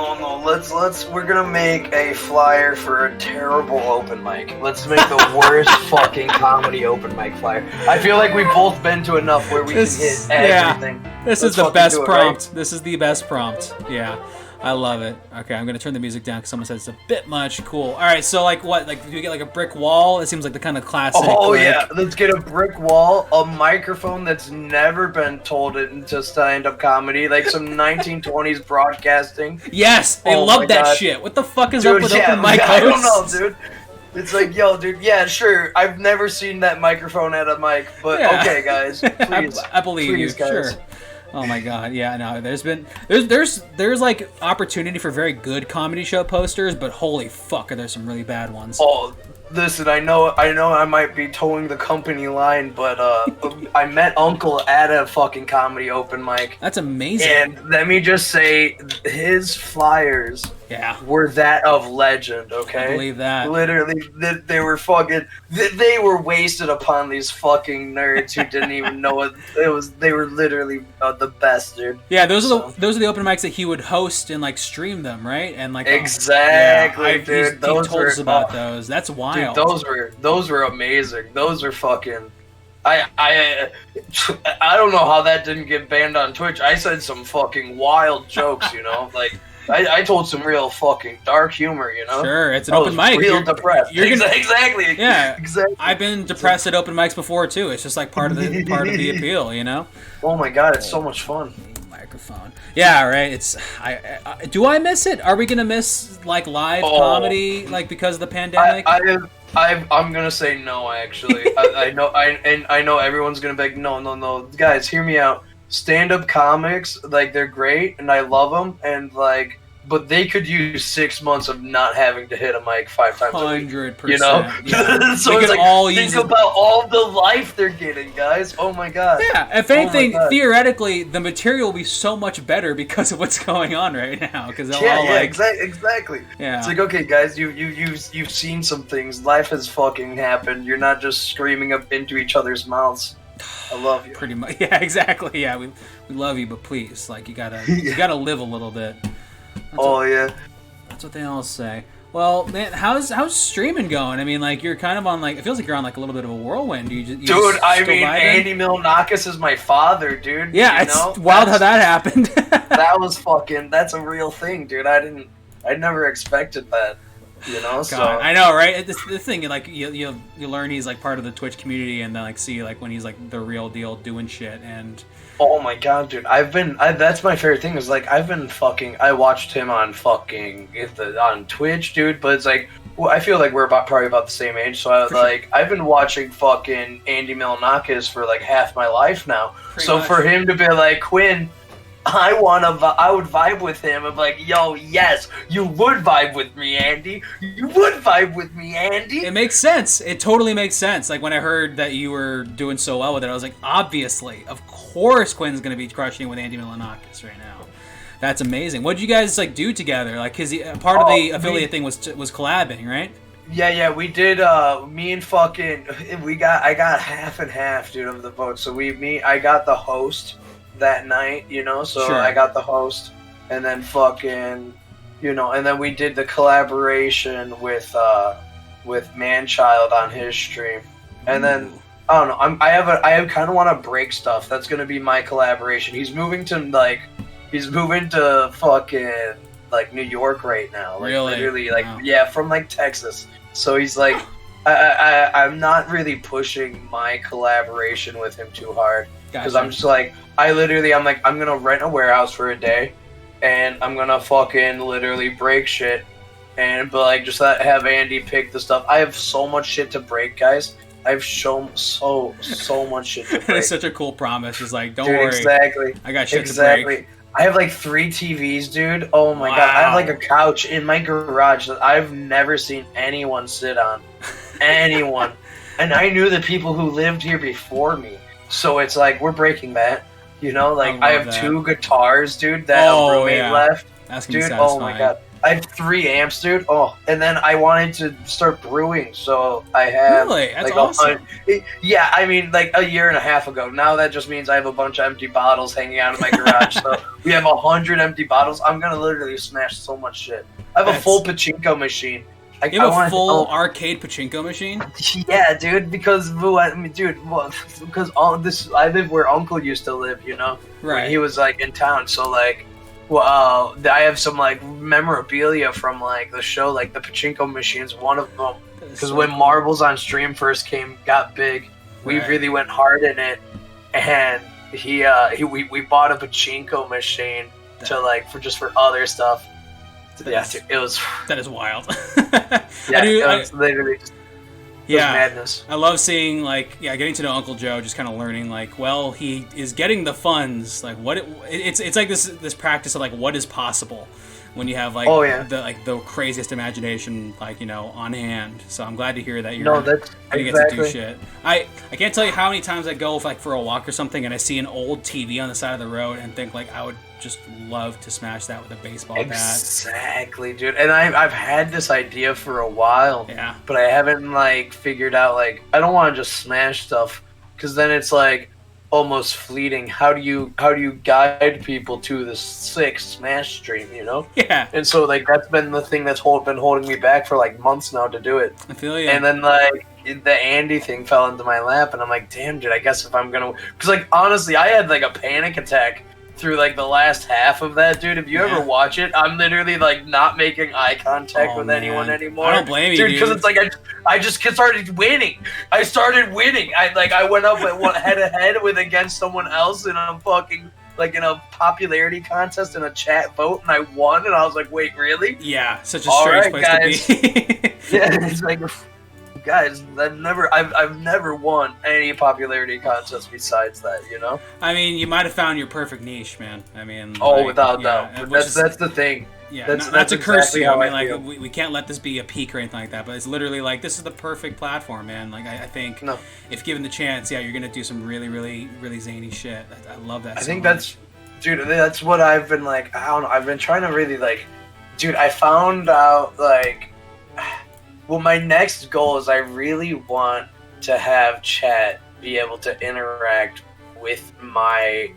We're gonna make a flyer for a terrible open mic. Let's make the worst fucking comedy open mic flyer. I feel like we've both been to enough where we can hit everything. This is the best prompt. Right? This is the best prompt. Yeah. I love it. Okay, I'm gonna turn the music down because someone said it's a bit much. Cool. All right, so like what? Like do we get like a brick wall? It seems like the kind of classic. Oh yeah, let's get a brick wall, a microphone that's never been told into stand-up comedy, like some 1920s broadcasting. Yes, they love that shit. What the fuck is up with open mic hosts? I don't know, dude. It's like, yo, dude, yeah, sure. I've never seen that microphone at a mic, but okay, guys, please. I believe you. Guys. Sure. Oh my god, yeah, no, there's like opportunity for very good comedy show posters, but holy fuck, are there some really bad ones. Oh, listen, I know I might be towing the company line, but I met Uncle at a fucking comedy open mic. That's amazing. And let me just say, his flyers Yeah. were that of legend, okay? I believe that. Literally, they were fucking... They were wasted upon these fucking nerds who didn't even know what it was. They were literally the best, dude. Yeah, those are the open mics that he would host and like stream them, right? And like exactly, dude. He told us about those. That's wild. Dude, those were amazing. Those were fucking... I don't know how that didn't get banned on Twitch. I said some fucking wild jokes, you know, like I told some real fucking dark humor, you know. Sure, it's an open mic. Real depressed. Exactly. Yeah, exactly. I've been depressed at open mics before too. It's just like part of the appeal, you know. Oh my god, it's so much fun. Microphone. Yeah, right. It's do I miss it? Are we gonna miss like live comedy like because of the pandemic? I'm gonna say no. Actually, I know everyone's gonna be like, no, guys, hear me out. Stand-up comics, like, they're great, and I love them, and like, but they could use 6 months of not having to hit a mic 5 times a week. 100%. You know, yeah. so it's like, think about all the life they're getting, guys. Oh my god. Yeah, if anything, theoretically, the material will be so much better because of what's going on right now. Because exactly. Yeah, it's like, okay, guys, you've seen some things. Life has fucking happened. You're not just screaming up into each other's mouths. I love you. Pretty much. Yeah, exactly. Yeah, we love you, but please, like, you gotta live a little bit. That's what they all say. Well, man, how's streaming going? I mean, like, you're kind of on, like, it feels like you're on, like, a little bit of a whirlwind. Dude, I mean, Andy Milonakis is my father, dude. Yeah, it's wild how that happened. That's a real thing, dude. I never expected that. You know, so I know, right? The thing, like, you learn he's like part of the Twitch community, and then like see like when he's like the real deal doing shit. And oh my god, dude, that's my favorite thing is like I watched him on on Twitch, dude. But it's like, well, I feel like we're probably about the same age, so I've been watching fucking Andy Milonakis for like half my life now. So for him to be like, Quinn, I would vibe with him. I'm like, yo, yes, you would vibe with me, Andy. You would vibe with me, Andy. It makes sense. It totally makes sense. Like, when I heard that you were doing so well with it, I was like, obviously, of course Quinn's going to be crushing with Andy Milonakis right now. That's amazing. What did you guys, like, do together? Like, because part of the affiliate thing was collabing, right? Yeah, we did, me and fucking, I got half and half, dude, of the vote. So I got the host that night, you know, so sure. I got the host, and then fucking, you know, and then we did the collaboration with Manchild on his stream, and then I don't know, I kind of want to break stuff. That's gonna be my collaboration. He's moving to fucking like New York right now, like literally, like wow. from like Texas. So he's like, I'm not really pushing my collaboration with him too hard. Because I'm just like, I'm gonna rent a warehouse for a day, and I'm gonna fucking literally break shit, but like just have Andy pick the stuff. I have so much shit to break, guys. I've shown so much shit to break. It's such a cool promise. It's like, don't worry. Exactly. I got shit to break. I have like 3 TVs, dude. Oh my god. I have like a couch in my garage that I've never seen anyone sit on. Anyone. And I knew the people who lived here before me. So it's like, we're breaking that, you know, like I have 2 guitars, dude, that a roommate left. That's dude, oh my god. I have 3 amps, dude. Oh, and then I wanted to start brewing, so I have really? That's like awesome. Yeah, I mean, like a year and a half ago. Now that just means I have a bunch of empty bottles hanging out in my garage. So we have 100 empty bottles. I'm gonna literally smash so much shit. I have a full pachinko machine. You have a full arcade pachinko machine? Yeah, dude. Because I live where Uncle used to live. You know, right? When he was like in town. So like, well, I have some like memorabilia from like the show. Like the pachinko machine's one of them. Because when Marbles on Stream first got big, we really went hard in it, and we bought a pachinko machine for other stuff. Yeah, dude, it was. That is wild. It was literally just madness. I love seeing getting to know Uncle Joe, just kind of learning he is getting the funds. Like it's like this practice of like what is possible when you have like the craziest imagination, like, you know, on hand. So I'm glad to hear that you're gonna get to do shit. I can't tell you how many times I go like for a walk or something and I see an old TV on the side of the road and think like I would just love to smash that with a baseball bat. Exactly, dude. And I've had this idea for a while. Yeah. But I haven't like figured out like I don't want to just smash stuff because then it's like almost fleeting. How do you guide people to this sick smash stream, you know? Yeah. And so like that's been the thing that's been holding me back for like months now to do it. I feel you. And then like the Andy thing fell into my lap and I'm like, damn, dude, I guess if I'm gonna, because like honestly I had like a panic attack through like the last half of that, dude. If you ever watch it, I'm literally like not making eye contact with anyone anymore. I don't blame you, dude. Because it's like I just started winning. I started winning. I went up head to head with against someone else in a fucking like in a popularity contest in a chat vote, and I won. And I was like, wait, really? Yeah, such a strange place to be. Yeah, it's like. Guys, I've never won any popularity contest besides that, you know? I mean, you might have found your perfect niche, man. I mean, without doubt. That's the thing. Yeah, not to curse you. I mean, like, we can't let this be a peak or anything like that, but it's literally like, this is the perfect platform, man. Like, I think if given the chance, you're going to do some really, really, really zany shit. I love that. I think that's what I've been like, I don't know, I've been trying to really like, dude, I found out like, well, my next goal is I really want to have chat be able to interact with my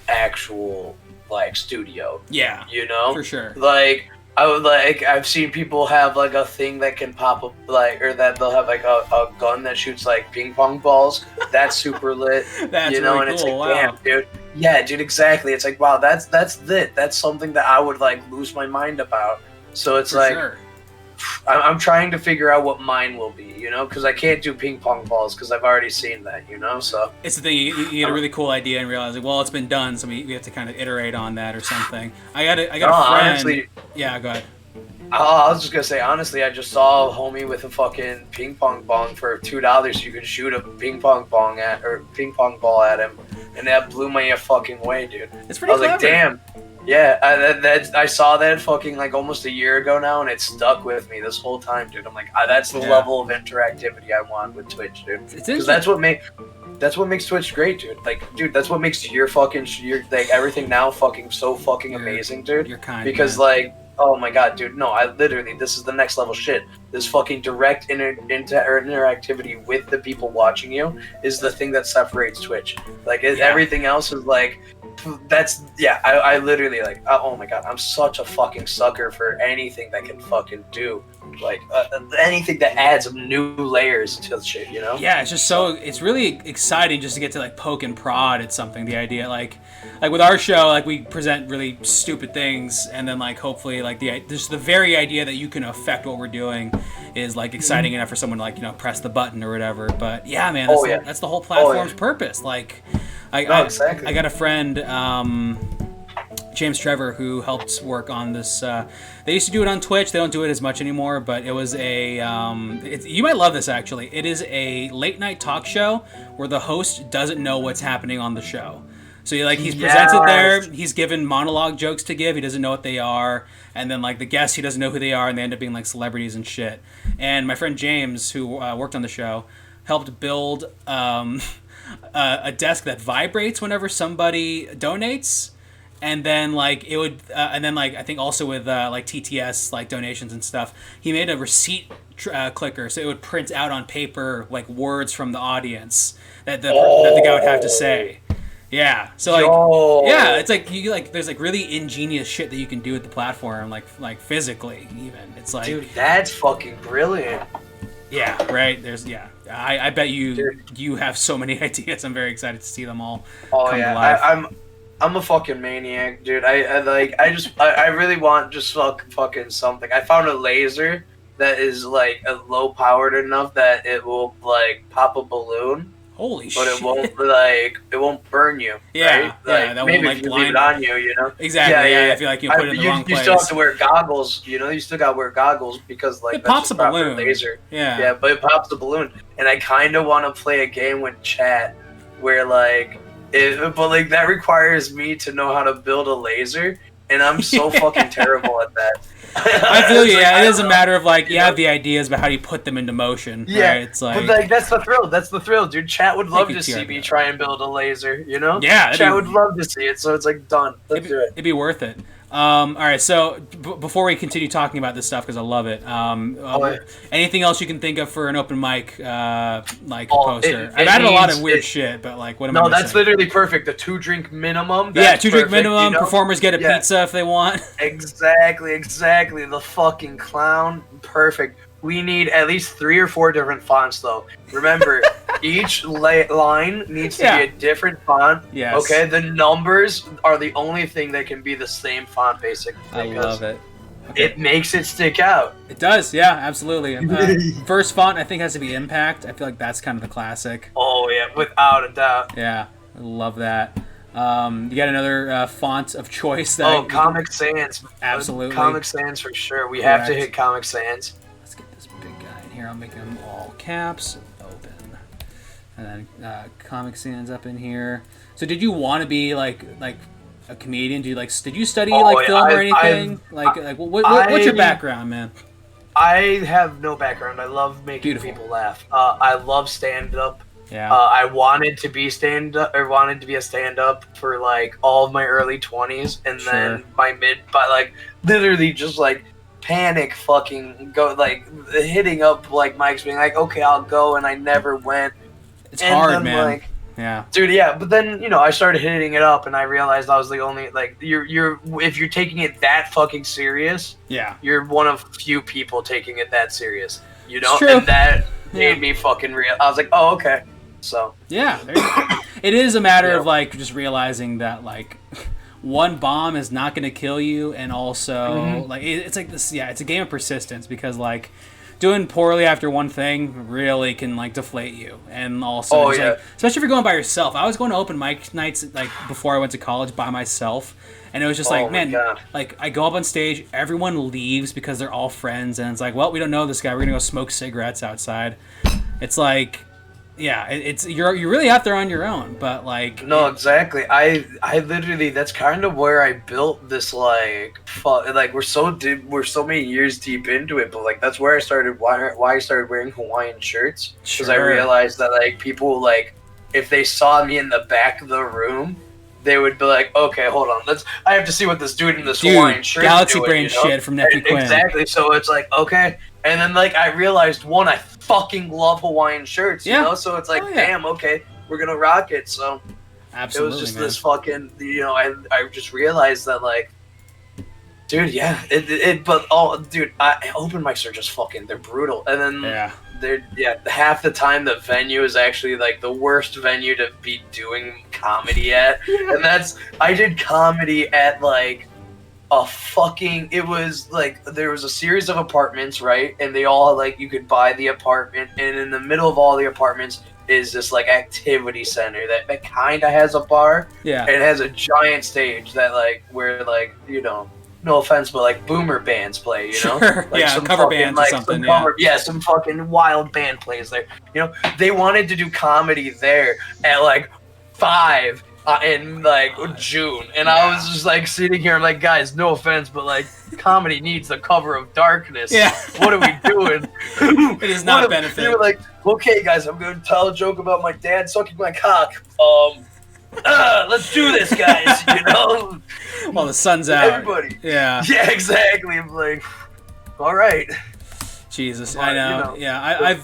actual like studio. Yeah, you know, for sure. Like I've seen people have like a thing that can pop up like, or that they'll have like a gun that shoots like ping pong balls. That's super lit. That's you know, really and it's cool. like, wow. damn, dude. Yeah, dude, exactly. It's like, wow, that's lit. That's something that I would like lose my mind about. So it's like. Sure. I'm trying to figure out what mine will be, you know, because I can't do ping pong balls because I've already seen that, you know. So it's the thing, you get a really cool idea and realize, like, well, it's been done, so we have to kind of iterate on that or something. I got a friend. Honestly, yeah, go ahead. I was just gonna say, honestly, I just saw a homie with a fucking ping pong bong for $2. You could shoot a ping pong ball at him, and that blew me a fucking way, dude. It's pretty clever. I was like, damn. Yeah, I saw that fucking like almost a year ago now, and it stuck with me this whole time, dude. I'm like, that's the level of interactivity I want with Twitch, dude. Because that's what makes Twitch great, dude. Like, dude, that's what makes your like everything now fucking so fucking amazing, dude. You're kind, because man. Like, oh my god, dude, no, this is the next level shit. This fucking direct interactivity with the people watching you is the thing that separates Twitch. Like, everything else is like. I literally like, oh my god, I'm such a fucking sucker for anything that can fucking do like anything that adds new layers to the shit, you know? Yeah, it's just it's really exciting just to get to like poke and prod at something. The idea, like with our show, like we present really stupid things, and then like hopefully like the very idea that you can affect what we're doing is like exciting enough for someone to like, you know, press the button or whatever. But yeah, man, that's the whole platform's purpose. Like. I got a friend, James Trevor, who helped work on this. They used to do it on Twitch. They don't do it as much anymore, but it was you might love this, actually. It is a late-night talk show where the host doesn't know what's happening on the show. So he's presented there, he's given monologue jokes to give, he doesn't know what they are, and then like the guests, he doesn't know who they are, and they end up being like celebrities and shit. And my friend James, who worked on the show, helped build... a desk that vibrates whenever somebody donates, and then like it would, and then like I think also with like TTS like donations and stuff, he made a receipt clicker, so it would print out on paper like words from the audience that the guy would have to say. Yeah, so like it's like you like there's like really ingenious shit that you can do with the platform, like physically even. It's like, dude, that's fucking brilliant. Yeah, right. I bet you have so many ideas. I'm very excited to see them all come to life. I'm a fucking maniac, dude. I really want just fucking something. I found a laser that is like low powered enough that it will like pop a balloon. Holy shit! But it won't burn you. Yeah, right? yeah. That maybe won't if you leave it on you, you know. Exactly. Yeah. I feel like you put it in the wrong place. You still have to wear goggles. You know, you still got to wear goggles because like it pops a balloon. Laser. Yeah, but it pops the balloon, and I kind of want to play a game with chat where but that requires me to know how to build a laser. and I'm so fucking terrible at that. I feel you. Yeah, it is a matter of like you have the ideas, but how do you put them into motion? Yeah, right? It's like, but like that's the thrill. That's the thrill, dude. Chat would love Take to it to see your me heart. try and build a laser. You know? Yeah, Chat would love to see it. So it's like done. Let's do it. It'd be worth it. All right, so before we continue talking about this stuff, because I love it, anything else you can think of for an open mic poster? I've added a lot of weird shit, but like, what am I missing? That's literally perfect. The 2-drink minimum. Yeah, 2-drink perfect, minimum. you know? Performers get a pizza if they want. Exactly. The fucking clown. Perfect. We need at least 3 or 4 different fonts, though. Remember, each line needs to be a different font. Yes. Okay, the numbers are the only thing that can be the same font, basically. I love it. Okay. It makes it stick out. It does, yeah, absolutely. First font, I think, has to be Impact. I feel like that's kind of the classic. Oh, yeah, without a doubt. Yeah, I love that. You got another font of choice that Comic Sans. Absolutely. Comic Sans for sure. We have to hit Comic Sans. Let's get this big guy in here. I'll make him all caps. Open. And then Comic Sans up in here. So did you want to be like a comedian? Did you study film or anything? What's your background, man? I have no background. I love making people laugh. I love stand-up. Yeah. I wanted to be a stand-up for like all of my early 20s, and then literally just like panic fucking go like hitting up like Mike's being like, okay, I'll go, and I never went. It's hard, man. Like, yeah, dude. Yeah, but then I started hitting it up, and I realized I was the only if you're taking it that fucking serious, you're one of few people taking it that serious. You know, and that made me fucking real. I was like, oh, okay. So yeah, it is a matter of like just realizing that like one bomb is not going to kill you, and also like it's like this. Yeah, it's a game of persistence, because like doing poorly after one thing really can like deflate you, and also like, especially if you're going by yourself. I was going to open mic nights like before I went to college by myself, and it was just like, man, like I go up on stage, everyone leaves because they're all friends, and it's like, well, we don't know this guy. We're gonna go smoke cigarettes outside. It's like. Yeah, it's you're really out there on your own, but like exactly. I literally that's kind of where I built this like we're so many years deep into it, but like that's where I started why I started wearing Hawaiian shirts, because I realized that like people like if they saw me in the back of the room, they would be like, okay, hold on, I have to see what this dude in this Hawaiian shirt Galaxy is doing, Brain shit from NephewQuin. Exactly. So it's like, okay. And then like I realized I fucking love Hawaiian shirts, you know? So it's like, damn, okay, we're gonna rock it. So absolutely, it was just this fucking I just realized that like, dude, open mics are just fucking, they're brutal. And then half the time the venue is actually like the worst venue to be doing comedy at. And I did comedy at like it was like there was a series of apartments, right? And they all like you could buy the apartment, and in the middle of all the apartments is this like activity center that kind of has a bar. Yeah. And it has a giant stage that like where like no offense, but like boomer bands play, like some cover bands or something. Some fucking wild band plays there. They wanted to do comedy there at like 5 in like June, and I was just like sitting here, I'm like, guys, no offense, but like comedy needs the cover of darkness. Yeah, what are we doing? It is not benefit. They were like, okay, guys, I'm going to tell a joke about my dad sucking my cock. Let's do this, guys. While the sun's out. Everybody. Yeah. Yeah, exactly. I'm like, all right. Jesus, but, I know. Yeah,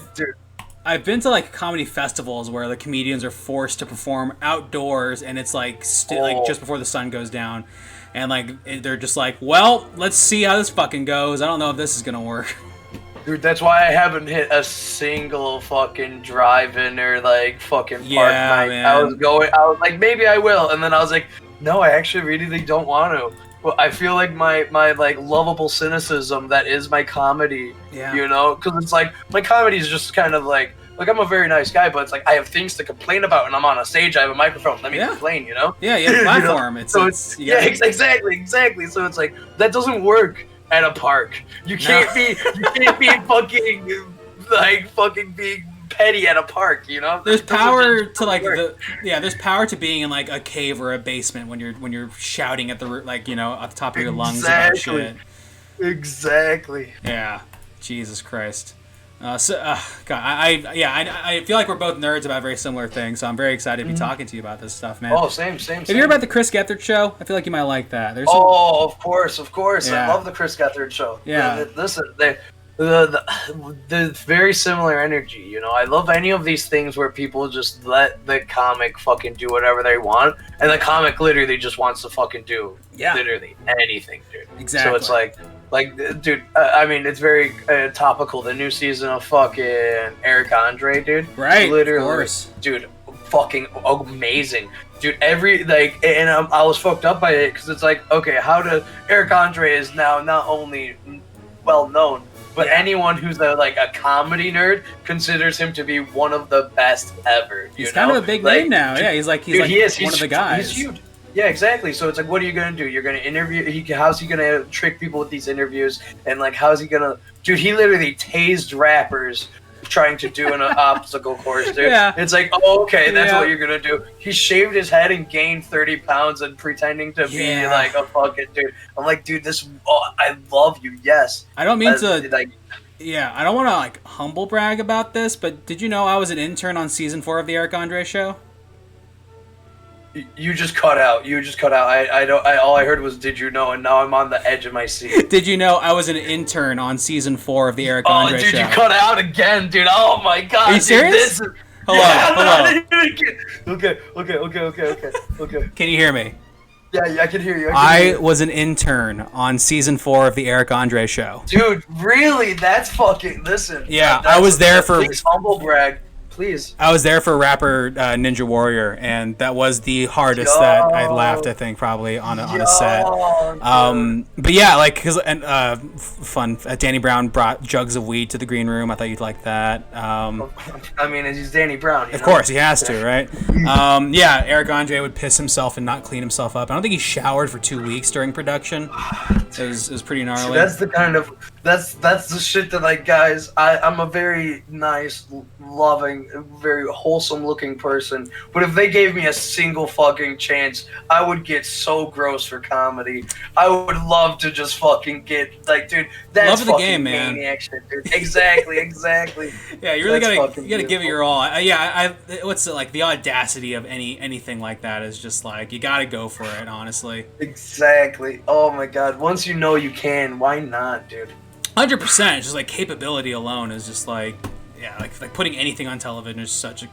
I've been to like comedy festivals where the comedians are forced to perform outdoors, and it's like like just before the sun goes down, and like they're just like, well, let's see how this fucking goes. I don't know if this is gonna work. Dude, that's why I haven't hit a single fucking drive-in or like fucking park night. Man. I was like, maybe I will, and then I was like, no, I actually really don't want to. Well, I feel like my like lovable cynicism that is my comedy, because it's like my comedy is just kind of like I'm a very nice guy, but it's like I have things to complain about, and I'm on a stage, I have a microphone, let me complain, Yeah, you have a platform. Exactly. So it's like that doesn't work at a park. You can't be fucking like fucking being petty at a park, you know. There's power to like there's power to being in like a cave or a basement when you're shouting at the like at the top of your lungs about shit. Exactly. Yeah, Jesus Christ. God, I feel like we're both nerds about very similar things, so I'm very excited to be talking to you about this stuff, man. Oh, same. Have you heard about the Chris Gethard show? I feel like you might like that. Of course. Yeah. I love the Chris Gethard show. Yeah. Listen, the very similar energy, you know. I love any of these things where people just let the comic fucking do whatever they want, and the comic literally just wants to fucking do literally anything, dude. Exactly. So it's like, dude, I mean, it's very topical. The new season of fucking Eric Andre, dude. Right. Literally, of course. dude, fucking amazing. Dude, and I was fucked up by it because it's like, okay, Eric Andre is now not only well known, but anyone who's a comedy nerd considers him to be one of the best ever. He's kind of a big name now. Yeah, he's one of the guys. He's huge. Yeah, exactly. So it's like, what are you gonna do? You're gonna interview. How's he gonna trick people with these interviews? And like, how's he gonna? Dude, he literally tased rappers trying to do an obstacle course, dude. Yeah. It's like, oh, okay, that's what you're gonna do. He shaved his head and gained 30 pounds and pretending to be like a fucking dude. I'm like, dude, I love you. Yes. I don't mean to. Yeah, I don't want to like humble brag about this, but did you know I was an intern on season 4 of the Eric Andre show? You just cut out. All I heard was, "Did you know?" And now I'm on the edge of my seat. Did you know I was an intern on season 4 of the Eric Andre show? Oh, dude, you cut out again, dude. Oh my god. Are you serious? Hello. Okay. Can you hear me? Yeah, I can hear you. I was an intern on season 4 of the Eric Andre show. Dude, really? That's fucking. Listen. Yeah, I was there for. Please humble brag. Please. I was there for rapper Ninja Warrior, and that was the hardest that I laughed, I think, probably on a set. But yeah, like, fun. Danny Brown brought jugs of weed to the green room. I thought you'd like that. I mean, he's Danny Brown. Of course, he has to, right? Yeah, Eric Andre would piss himself and not clean himself up. I don't think he showered for 2 weeks during production. It was pretty gnarly. That's the kind of that's the shit that, like, guys. I'm a very nice, loving, very wholesome looking person, but if they gave me a single fucking chance, I would get so gross for comedy. I would love to just fucking get, like, dude, that's love of the fucking game, man. Maniac shit, dude. Exactly. Yeah, you really gotta give it your all. What's it like? The audacity of anything like that is just like, you gotta go for it, honestly. Exactly. Oh my god. Once you know you can, why not, dude? 100%. Just like capability alone is just like. Yeah, like putting anything on television is such a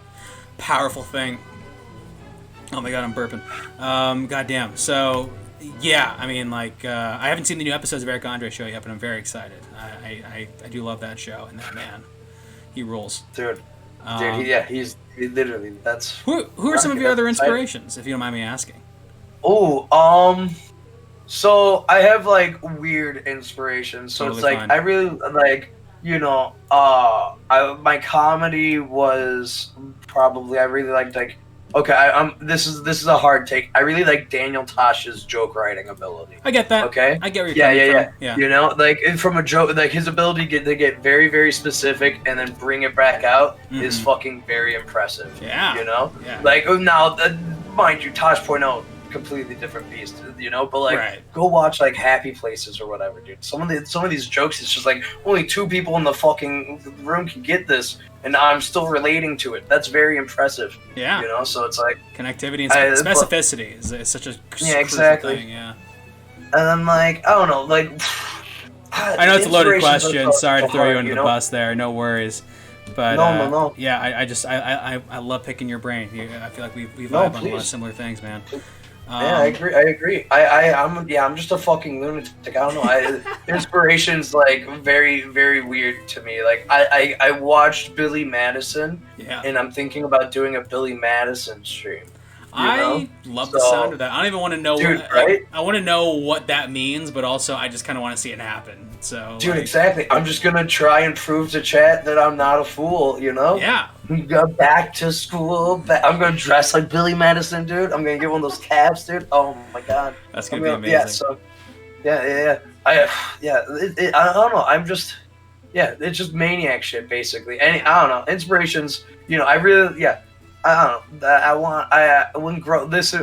powerful thing. Oh my god, I'm burping. Goddamn. So, yeah, I mean, like, I haven't seen the new episodes of Eric Andre show yet, but I'm very excited. I do love that show, and that man, he rules. Dude, he's literally, that's... Who are some of your other inspirations, if you don't mind me asking? So I have, like, weird inspirations. So totally it's like, fine. I really, like... You know, my comedy was probably, I really liked, like, okay, this is a hard take. I really like Daniel Tosh's joke writing ability. I get that. Okay, I get where you're coming from. Yeah. You know, like, from a joke, like, his ability to get very, very specific and then bring it back out is fucking very impressive. Yeah. You know, like, now, mind you, Tosh point out, completely different beast, you know, but like go watch like Happy Places or whatever, dude. Some of these jokes, it's just like only 2 people in the fucking room can get this, and I'm still relating to it. That's very impressive. Yeah, you know. So it's like connectivity and specificity is such a exactly thing. Yeah, and I'm like, I don't know, like I know it's a loaded question. Sorry to throw you under the bus there. No worries. But no. Yeah, I love picking your brain. I feel like we vibe on a lot of similar things, man. Yeah, I agree. I'm just a fucking lunatic. I don't know. Inspiration's like very, very weird to me. Like I watched Billy Madison, and I'm thinking about doing a Billy Madison stream. I love the sound of that. I don't even want to know. Dude, right? I want to know what that means, but also I just kind of want to see it happen. So, dude, exactly. I'm just gonna try and prove to chat that I'm not a fool. You know? Yeah. Go back to school. I'm gonna dress like Billy Madison, dude. I'm gonna get one of those caps, dude. Oh my god. That's gonna be amazing. Yeah. So, yeah. I don't know. I'm just. Yeah, it's just maniac shit, basically. And I don't know, inspirations. I really, I don't know.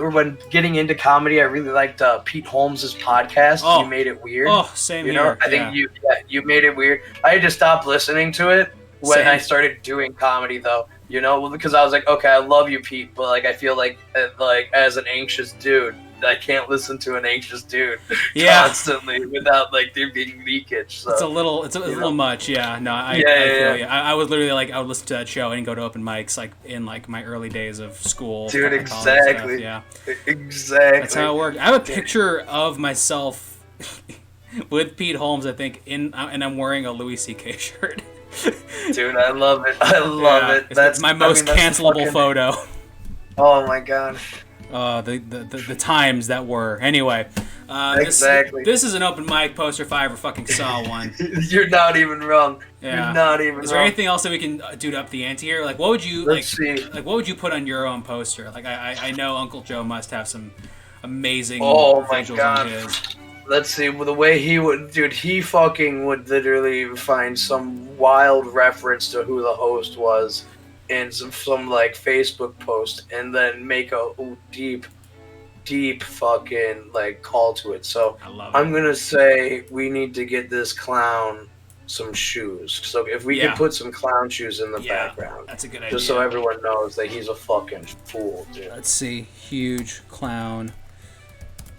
When getting into comedy, I really liked Pete Holmes' podcast. Oh. You Made It Weird. Oh, same here. I think you made it weird. I had to stop listening to it when Same. I started doing comedy, though. Because I was like, okay, I love you, Pete, but like I feel like as an anxious dude, I can't listen to an anxious dude constantly without like there being leakage. So, it's a little much. Yeah, no, I feel you. I was literally like, I would listen to that show and go to open mics like in like my early days of school. Dude, exactly. Yeah, exactly. That's how it worked. I have a picture of myself with Pete Holmes, I think, and I'm wearing a Louis C.K. shirt. Dude, I love it. I love it. That's my most cancelable photo. Oh my god. The times that were. Anyway, exactly. This is an open mic poster if I ever fucking saw one. You're not even wrong. Yeah. You're not even wrong. Is there anything else that we can do to up the ante here? Like, what would you Like, what would you put on your own poster? Like, I know Uncle Joe must have some amazing visuals on his. Let's see. Well, the way he would, dude, he fucking would literally find some wild reference to who the host was in some like Facebook post, and then make a deep fucking like call to it. So I'm gonna say we need to get this clown some shoes. So if we can put some clown shoes in the background, that's a good idea. Just so everyone knows that he's a fucking fool, dude. Let's see, huge clown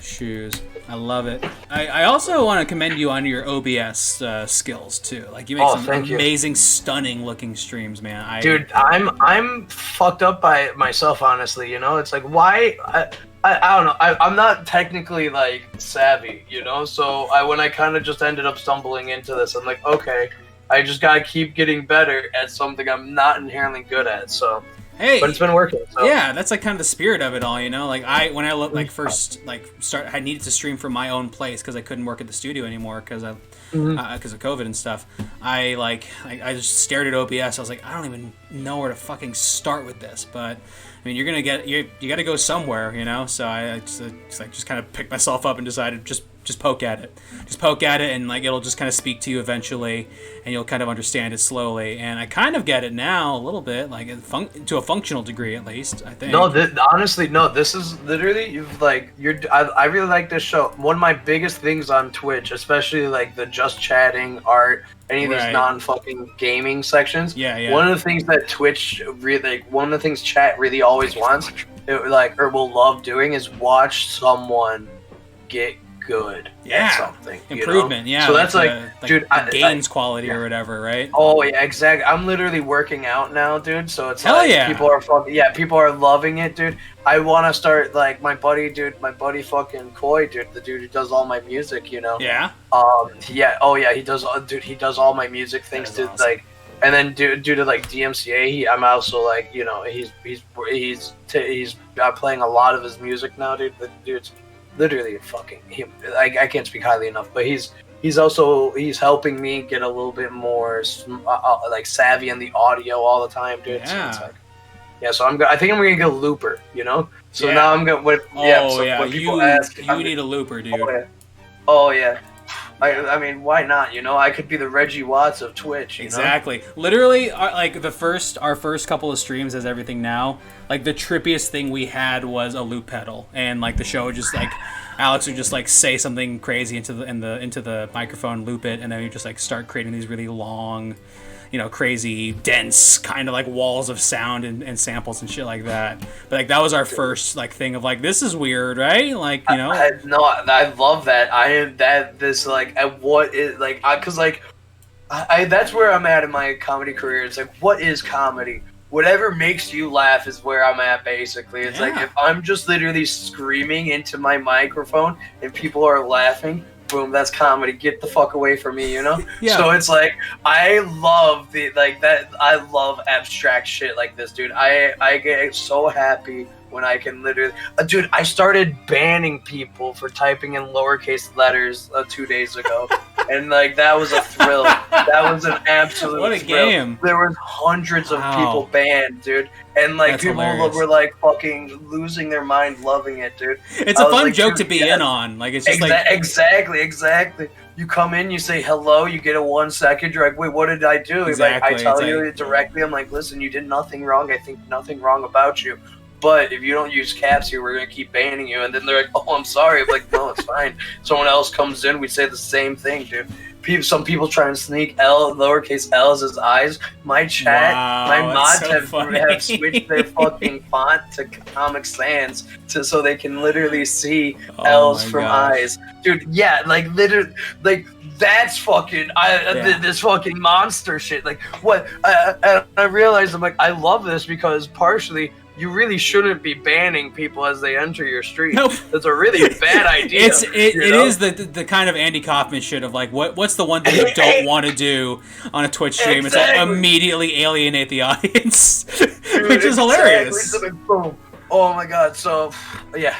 shoes. I love it. I also want to commend you on your OBS skills too. Like you make some amazing, stunning looking streams, man. Dude, I'm fucked up by myself, honestly. It's like why I don't know. I'm not technically like savvy, So when I kind of just ended up stumbling into this, I'm like, okay, I just gotta keep getting better at something I'm not inherently good at. So. Hey, but it's been working. So. Yeah, that's like kind of the spirit of it all, Like when I first I needed to stream from my own place because I couldn't work at the studio anymore because of COVID and stuff. I just stared at OBS. I was like, I don't even know where to fucking start with this. But I mean, you got to go somewhere, So I just kind of picked myself up and decided just poke at it. Just poke at it, and like it'll just kind of speak to you eventually, and you'll kind of understand it slowly. And I kind of get it now a little bit, like to a functional degree at least. I think. No, honestly, no. This is literally I really like this show. One of my biggest things on Twitch, especially like the just chatting, art, any of these non-fucking gaming sections. Yeah. One of the things that Twitch really, one of the things chat really always wants, or will love doing, is watch someone get good at something. Improvement, So that's dude, gains quality or whatever, right? Oh yeah, exactly. I'm literally working out now, dude. So it's people are loving it, dude. I want to start like my buddy fucking Koi, dude, the dude who does all my music, Yeah. He does. Dude, he does all my music thanks to awesome. Like. And then due to like DMCA, I'm also like he's playing a lot of his music now, dude. The dude's literally fucking him. I can't speak highly enough, but he's helping me get a little bit more like savvy in the audio all the time, dude. Yeah. So so I think I'm gonna get a looper, So now I'm gonna when people ask, you need a looper, dude. Oh yeah. I mean, why not? I could be the Reggie Watts of Twitch. Exactly. Literally, our first couple of streams as everything now. Like the trippiest thing we had was a loop pedal, and like the show would just like Alex would just like say something crazy into the microphone, loop it, and then you just like start creating these really long, crazy, dense kind of like walls of sound and samples and shit like that. But like that was our first like thing of like, this is weird, right? Like, I love that. That's where I'm at in my comedy career. It's like, what is comedy? Whatever makes you laugh is where I'm at, basically. It's like, if I'm just literally screaming into my microphone and people are laughing, boom, that's comedy. Get the fuck away from me, Yeah. So it's like, I love I love abstract shit like this, dude. I get so happy when I can literally... dude, I started banning people for typing in lowercase letters 2 days ago. and like that was a thrill. That was an absolute what a thrill. game. There were hundreds of people banned, dude, and like That's people hilarious. were like fucking losing their mind, loving it, dude. It's a I was fun like, joke dude, to be in on. Like it's just exactly. You come in, you say hello, you get a 1 second. You're like, wait, what did I do? He's like, I tell you directly. I'm like, listen, you did nothing wrong. I think nothing wrong about you. But if you don't use caps here, we're gonna keep banning you. And then they're like, oh, I'm sorry. I'm like, no, it's fine. Someone else comes in, we say the same thing, dude. Some people try and sneak lowercase L's as eyes. My chat, my mods have switched their fucking font to Comic Sans so they can literally see L's from eyes, dude. Yeah, like literally, like that's fucking this fucking monster shit. Like what? I realized I'm like, I love this because partially. You really shouldn't be banning people as they enter your street. Nope. That's a really bad idea. It is the kind of Andy Kaufman shit of like what's the one thing you don't want to do on a Twitch stream? Exactly. It's like immediately alienate the audience, dude, which is hilarious. Boom. Oh my god! So yeah.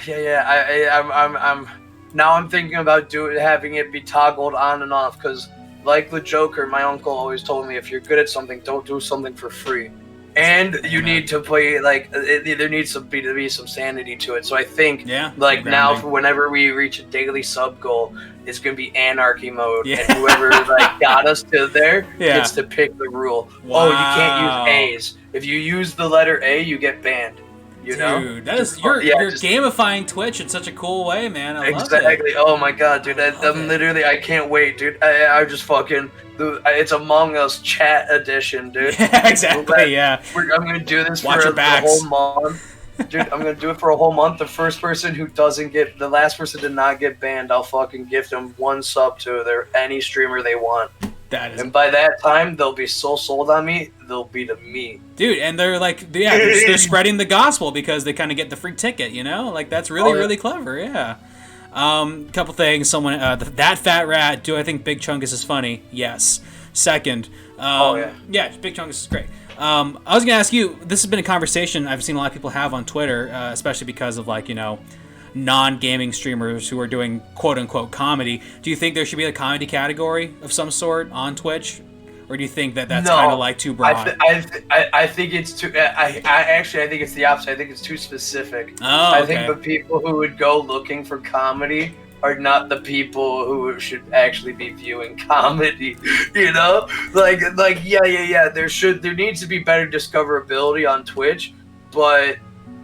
I'm now I'm thinking about having it be toggled on and off because like the Joker, my uncle always told me if you're good at something, don't do something for free. And you need to play like there needs to be some sanity to it. So I think like now for whenever we reach a daily sub goal, it's gonna be anarchy mode, and whoever like got us to there gets to pick the rule. Wow. Oh, you can't use A's. If you use the letter A, you get banned. You know, dude, that is you're gamifying Twitch in such a cool way, man. I love it. Oh my god, dude! I'm literally I can't wait, dude. I just fucking. It's Among Us chat edition, dude. Yeah, exactly. I'm gonna do this for the whole month, dude. I'm gonna do it for a whole month. The first person who the last person to not get banned, I'll fucking gift them 1 sub to any streamer they want. And by that time, they'll be so sold on me, they'll be to me. Dude, and they're like, they're spreading the gospel because they kind of get the free ticket, you know? Like, that's really, really clever, yeah. Couple things. Someone, that fat rat, do I think Big Chungus is funny? Yes. Second, yeah, Big Chungus is great. I was going to ask you, this has been a conversation I've seen a lot of people have on Twitter, especially because of, like, you know, non-gaming streamers who are doing quote-unquote comedy. Do you think there should be a comedy category of some sort on Twitch? Or do you think that's kind of like too broad? I think it's too... I think it's the opposite. I think it's too specific. Oh, I think the people who would go looking for comedy are not the people who should actually be viewing comedy. You know? Like yeah. There needs to be better discoverability on Twitch, but...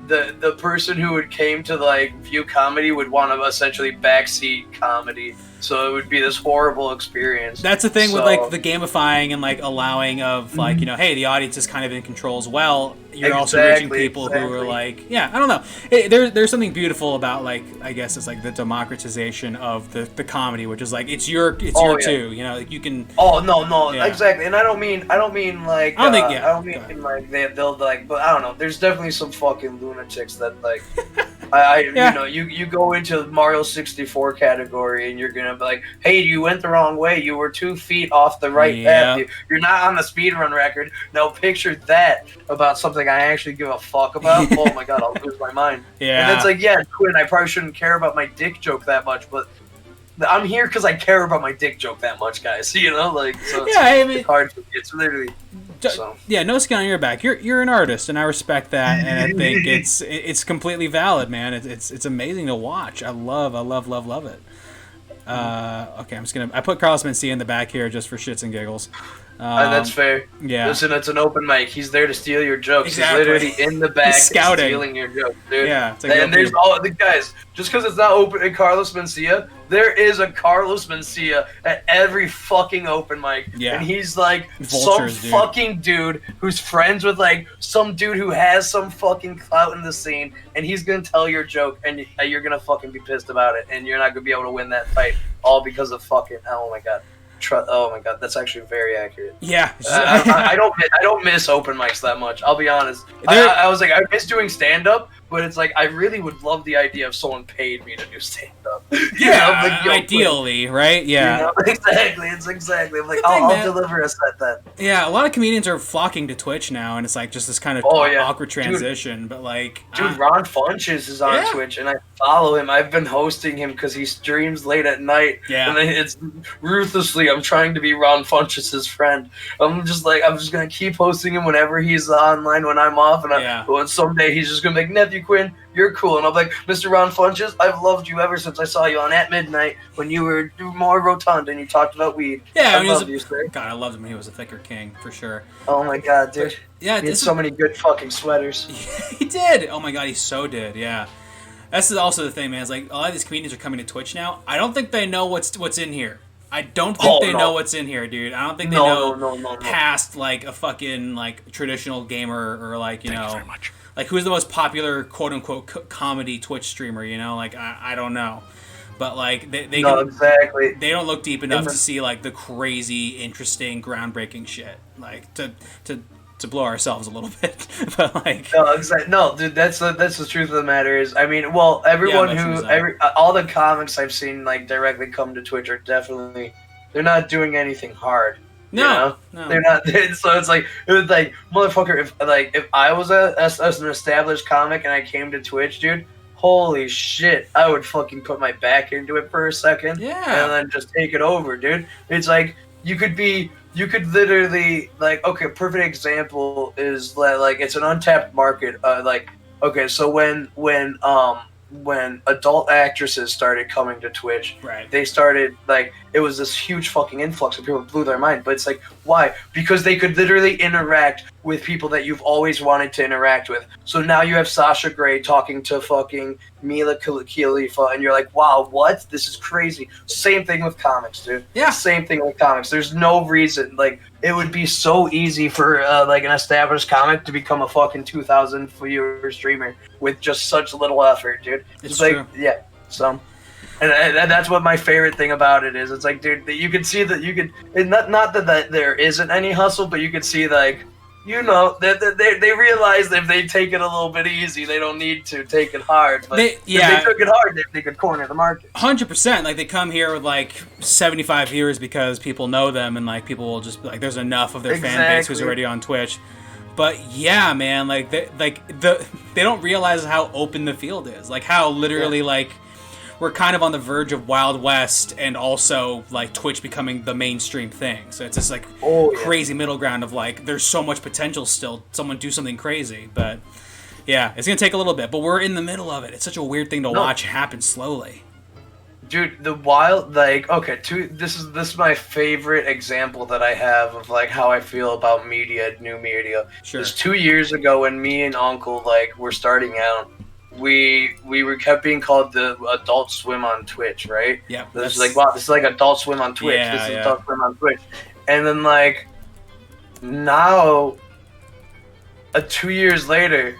The person who came to like view comedy would want to essentially backseat comedy, so it would be this horrible experience. That's the thing with like the gamifying and like allowing of like, you know, hey, the audience is kind of in control as well. You're also reaching people who are like, I don't know. There's something beautiful about like, I guess it's like the democratization of the comedy, which is like it's your too. You know, like you can. Oh no, exactly. And I don't mean like. I don't mean like they'll like, but I don't know. There's definitely some fucking lunatics that like. You know, you go into Mario 64 category and you're gonna be like, hey, you went the wrong way. You were 2 feet off the right path. You're not on the speedrun record. Now picture that about something I actually give a fuck about. Oh my god, I'll lose my mind. And it's like, Quinn, I probably shouldn't care about my dick joke that much, but I'm here because I care about my dick joke that much, guys. You know, like, so it's hard for me. It's literally. So. Yeah, no skin on your back. You're an artist, and I respect that, and I think it's completely valid, man. It's amazing to watch. I love it. Okay, I put Carlos Mencia in the back here just for shits and giggles. That's fair. Yeah. Listen, it's an open mic. He's there to steal your jokes. Exactly. He's literally in the back scouting, stealing your jokes, dude. Yeah. And there's all the guys. Just because it's not open at Carlos Mencia, there is a Carlos Mencia at every fucking open mic. Yeah. And he's like fucking dude who's friends with like some dude who has some fucking clout in the scene, and he's gonna tell your joke, and you're gonna fucking be pissed about it, and you're not gonna be able to win that fight, all because of fucking. Oh my god. Oh my god, that's actually very accurate. Yeah, I don't miss open mics that much. I'll be honest. I was like, I miss doing stand up, but it's like I really would love the idea if someone paid me to do stand-up. Yeah, ideally, right? Yeah. You know? Exactly. It's exactly. I'm like, I'll deliver a set then. Yeah, a lot of comedians are flocking to Twitch now, and it's like just this kind of awkward transition. But like, Ron Funches is on Twitch, and I follow him. I've been hosting him because he streams late at night. Yeah, and it's ruthlessly. I'm trying to be Ron Funches' friend. I'm just gonna keep hosting him whenever he's online when I'm off, and someday he's just gonna be like, NephewQuin, you're cool, and I'm like, Mr. Ron Funches, I've loved you ever since I saw you on At Midnight when you were more rotund and you talked about weed. Yeah, I love you, sir. God, I loved him when he was a thicker king for sure. Oh my God, dude. Yeah, he had so many good fucking sweaters. He did. Oh my God, he so did. Yeah. That's also the thing, man. It's like a lot of these comedians are coming to Twitch now. I don't think they know what's in here. I don't think they know what's in here, dude. I don't think they know past like a fucking like traditional gamer or like you know, like who's the most popular quote unquote comedy Twitch streamer. You know, like I don't know, but like they exactly. They don't look deep enough to see like the crazy, interesting, groundbreaking shit. Like to blow ourselves a little bit, but like no, dude, that's the truth of the matter is, I mean, well, everyone all the comics I've seen like directly come to Twitch are definitely they're not doing anything hard. No, they're not. So it's like motherfucker. If I was an established comic and I came to Twitch, dude. Holy shit, I would fucking put my back into it for a second, and then just take it over, dude. It's like you could literally like, okay, perfect example is like it's an untapped market. So when adult actresses started coming to Twitch, they started like it was this huge fucking influx of people blew their mind. But it's like, why? Because they could literally interact with people that you've always wanted to interact with. So now you have Sasha Grey talking to fucking Mila Khalifa, and you're like, wow, what? This is crazy. Same thing with comics, dude. Yeah. Same thing with comics. There's no reason. Like, it would be so easy for like an established comic to become a fucking 2,000 viewer streamer with just such little effort, dude. It's true. Yeah. So. And that's what my favorite thing about it is. It's like, dude, you can see that you could, not that there isn't any hustle, but you can see like, you know, they realize that if they take it a little bit easy, they don't need to take it hard. But if they took it hard, they could corner the market. 100%. Like they come here with like 75 viewers because people know them, and like people will just be like, there's enough of their fan base who's already on Twitch. But yeah, man, like they don't realize how open the field is. Like how literally like. We're kind of on the verge of Wild West and also like Twitch becoming the mainstream thing. So it's this like crazy middle ground of like there's so much potential still. Someone do something crazy, but yeah, it's gonna take a little bit. But we're in the middle of it. It's such a weird thing to watch happen slowly. Dude, the wild this is my favorite example that I have of like how I feel about media, new media. Sure. It's 2 years ago when me and Uncle like were starting out. We kept being called the Adult Swim on Twitch, right? Yeah. This is like, wow, this is like Adult Swim on Twitch. Yeah, this is Adult Swim on Twitch. And then like now 2 years later,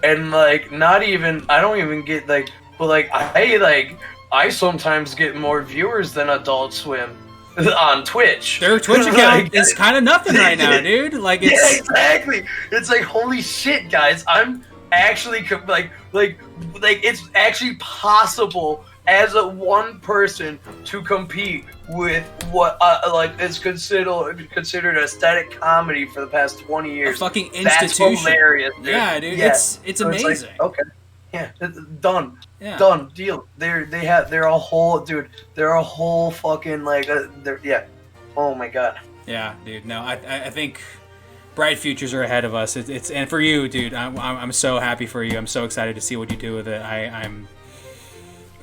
and like I don't even get like, but like I sometimes get more viewers than Adult Swim on Twitch. Their Twitch account is kind of nothing right now, dude. Like it's yeah, exactly. It's like, holy shit, guys, I'm actually like it's actually possible as a one person to compete with what like is considered aesthetic comedy for the past 20 years. A fucking institution. That's hilarious, dude. Yeah, dude. Yeah. It's so amazing. It's like, okay. Yeah, done. Yeah. Done. Deal. They're a whole fucking like yeah. Oh my god. Yeah, dude. No, I think bright futures are ahead of us. It's and for you, dude. I'm so happy for you. I'm so excited to see what you do with it. I'm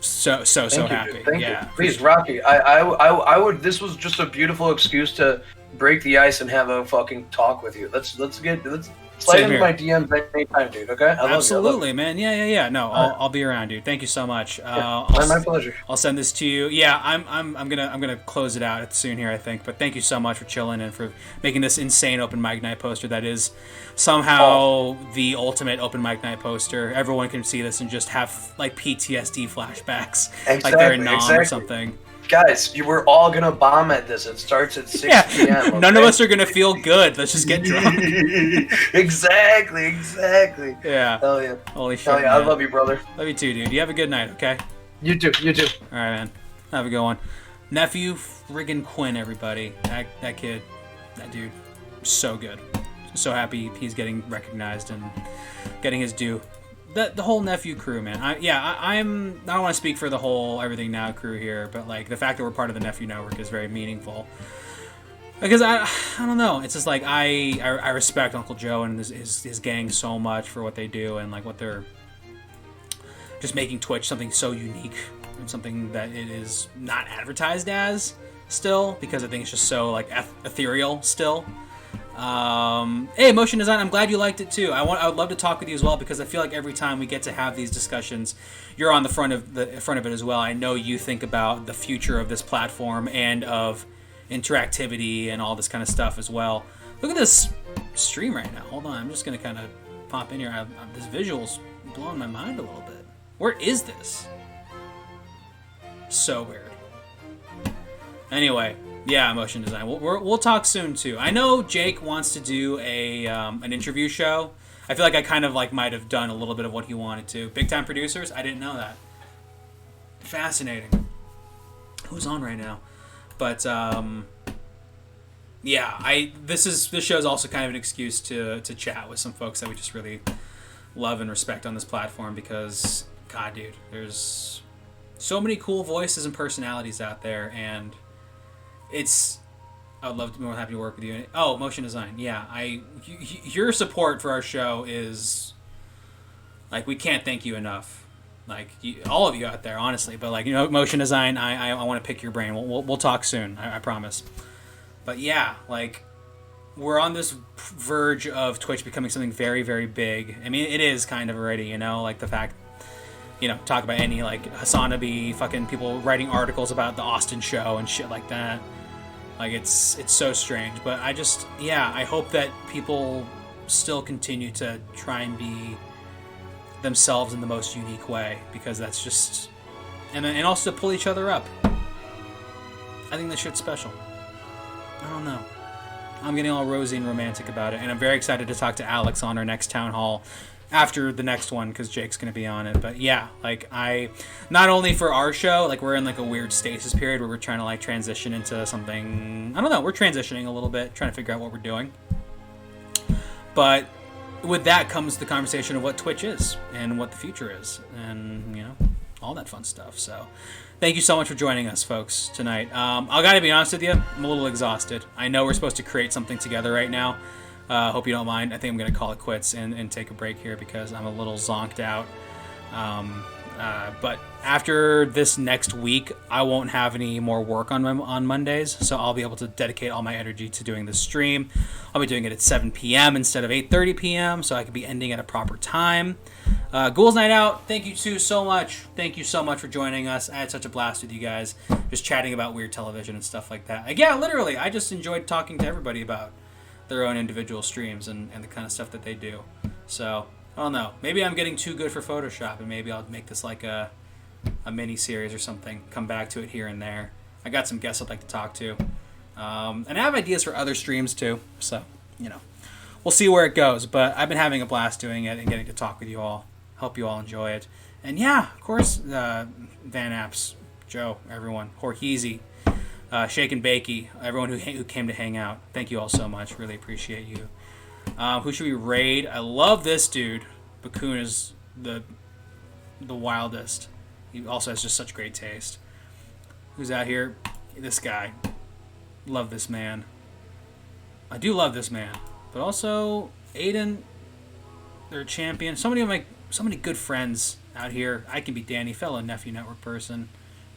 so happy. Thank you. Please, Rocky. I would. This was just a beautiful excuse to break the ice and have a fucking talk with you. Let's slide into my DMs anytime, dude. Okay? Absolutely, man. Yeah. No, I'll be around, dude. Thank you so much. My pleasure. I'll send this to you. Yeah, I'm gonna close it out soon here, I think. But thank you so much for chilling and for making this insane open mic night poster. That is somehow the ultimate open mic night poster. Everyone can see this and just have like PTSD flashbacks, like they're in Nam or something. Guys, we're all gonna bomb at this. It starts at 6 p.m. Okay? None of us are gonna feel good. Let's just get drunk. Exactly. Yeah. Hell yeah. Holy shit. Hell yeah. Man. I love you, brother. Love you too, dude. You have a good night, okay? You too. All right, man. Have a good one. Nephew friggin' Quinn, everybody. That kid, that dude, so good. So happy he's getting recognized and getting his due. The whole Nephew crew, man. I don't want to speak for the whole Everything Now crew here, but like the fact that we're part of the Nephew Network is very meaningful. Because I don't know. It's just like I respect Uncle Joe and his gang so much for what they do and like what they're just making Twitch something so unique and something that it is not advertised as still, because I think it's just so like ethereal still. Hey, Motion Design, I'm glad you liked it too. I would love to talk with you as well, because I feel like every time we get to have these discussions, you're on the front of it as well. I know you think about the future of this platform and of interactivity and all this kind of stuff as well. Look at this stream right now. Hold on, I'm just gonna kind of pop in here. This visual's blowing my mind a little bit. Where is this? So weird. Anyway. Yeah, Motion Design. We'll talk soon too. I know Jake wants to do an interview show. I feel like I kind of like might have done a little bit of what he wanted to. Big Time Producers? I didn't know that. Fascinating. Who's on right now? But yeah, this show is also kind of an excuse to chat with some folks that we just really love and respect on this platform, because God, dude, there's so many cool voices and personalities out there, and I'd love to be more happy to work with you. Oh, Motion Design. Yeah, your support for our show is like, we can't thank you enough. Like all of you out there, honestly. But like, Motion Design, I want to pick your brain. We'll talk soon. I promise. But yeah, like we're on this verge of Twitch becoming something very, very big. I mean, it is kind of already. Like the fact. Talk about any like Hasanabe, fucking people writing articles about the Austin show and shit like that. Like it's so strange, but I hope that people still continue to try and be themselves in the most unique way, because that's just, and also to pull each other up. I think that shit's special. I don't know. I'm getting all rosy and romantic about it, and I'm very excited to talk to Alex on our next town hall after the next one, because Jake's going to be on it. But yeah, like not only for our show, like we're in like a weird stasis period where we're trying to like transition into something, I don't know, we're transitioning a little bit, trying to figure out what we're doing. But with that comes the conversation of what Twitch is and what the future is, and all that fun stuff. So thank you so much for joining us, folks, tonight. I gotta be honest with you, I'm a little exhausted. I know we're supposed to create something together right now. Hope you don't mind. I think I'm going to call it quits and take a break here, because I'm a little zonked out. But after this next week, I won't have any more work on Mondays, so I'll be able to dedicate all my energy to doing this stream. I'll be doing it at 7 p.m. instead of 8:30 p.m., so I can be ending at a proper time. Ghouls Night Out, thank you so much. Thank you so much for joining us. I had such a blast with you guys, just chatting about weird television and stuff like that. Yeah, literally, I just enjoyed talking to everybody about their own individual streams and the kind of stuff that they do. So I don't know, maybe I'm getting too good for Photoshop, and maybe I'll make this like a mini series or something, come back to it here and there. I got some guests I'd like to talk to, and I have ideas for other streams too, so we'll see where it goes. But I've been having a blast doing it and getting to talk with you all. Hope you all enjoy it. And yeah, of course, Van Apps, Joe, everyone, Horkeezy, Shake and Bakey, everyone who came to hang out. Thank you all so much. Really appreciate you. Who should we raid? I love this dude. Bakun is the wildest. He also has just such great taste. Who's out here? This guy. Love this man. I do love this man. But also Aiden, they're a champion. So many good friends out here. I can be Danny, fellow Nephew Network person,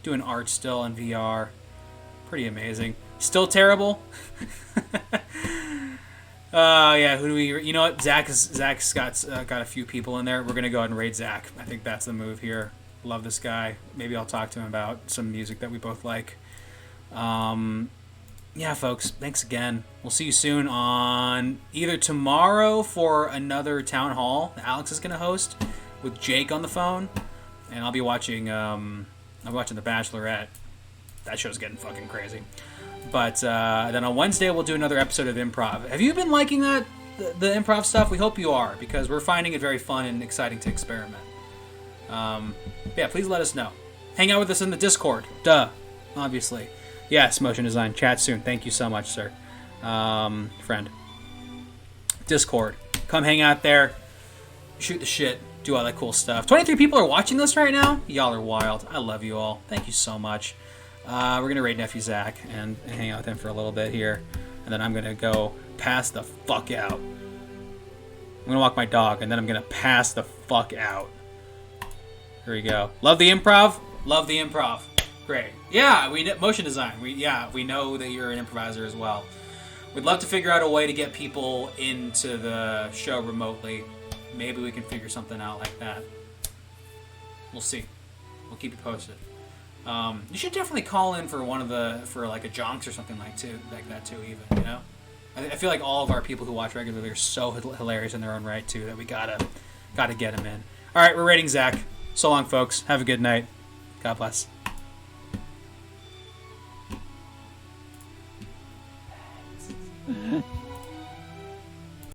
doing art still in VR. Pretty amazing. Still terrible. Yeah. Who do we? You know what? Zach's got a few people in there. We're gonna go ahead and raid Zach. I think that's the move here. Love this guy. Maybe I'll talk to him about some music that we both like. Yeah, folks. Thanks again. We'll see you soon on either tomorrow for another town hall that Alex is gonna host with Jake on the phone, and I'll be watching. I'm watching The Bachelorette. that show's getting fucking crazy. But then on Wednesday we'll do another episode of improv. Have you been liking that the improv stuff? We hope you are, because we're finding it very fun and exciting to experiment. Yeah, please let us know. Hang out with us in the Discord. Duh, obviously. Yes, motion design. Chat soon. Thank you so much, sir. Friend. Discord. Come hang out there. Shoot the shit. Do all that cool stuff. 23 people are watching this right now. Y'all are wild. I love you all. Thank you so much. We're going to raid Nephew Zach and hang out with him for a little bit here. And then I'm going to go pass the fuck out. I'm going to walk my dog, and then I'm going to pass the fuck out. Here we go. Love the improv? Love the improv. Great. Yeah, motion design. We know that you're an improviser as well. We'd love to figure out a way to get people into the show remotely. Maybe we can figure something out like that. We'll see. We'll keep you posted. You should definitely call in for like a Jonks or something like that too. Even, you know, I feel like all of our people who watch regularly are so hilarious in their own right too that we gotta get them in. All right, we're rating Zach. So long, folks. Have a good night. God bless.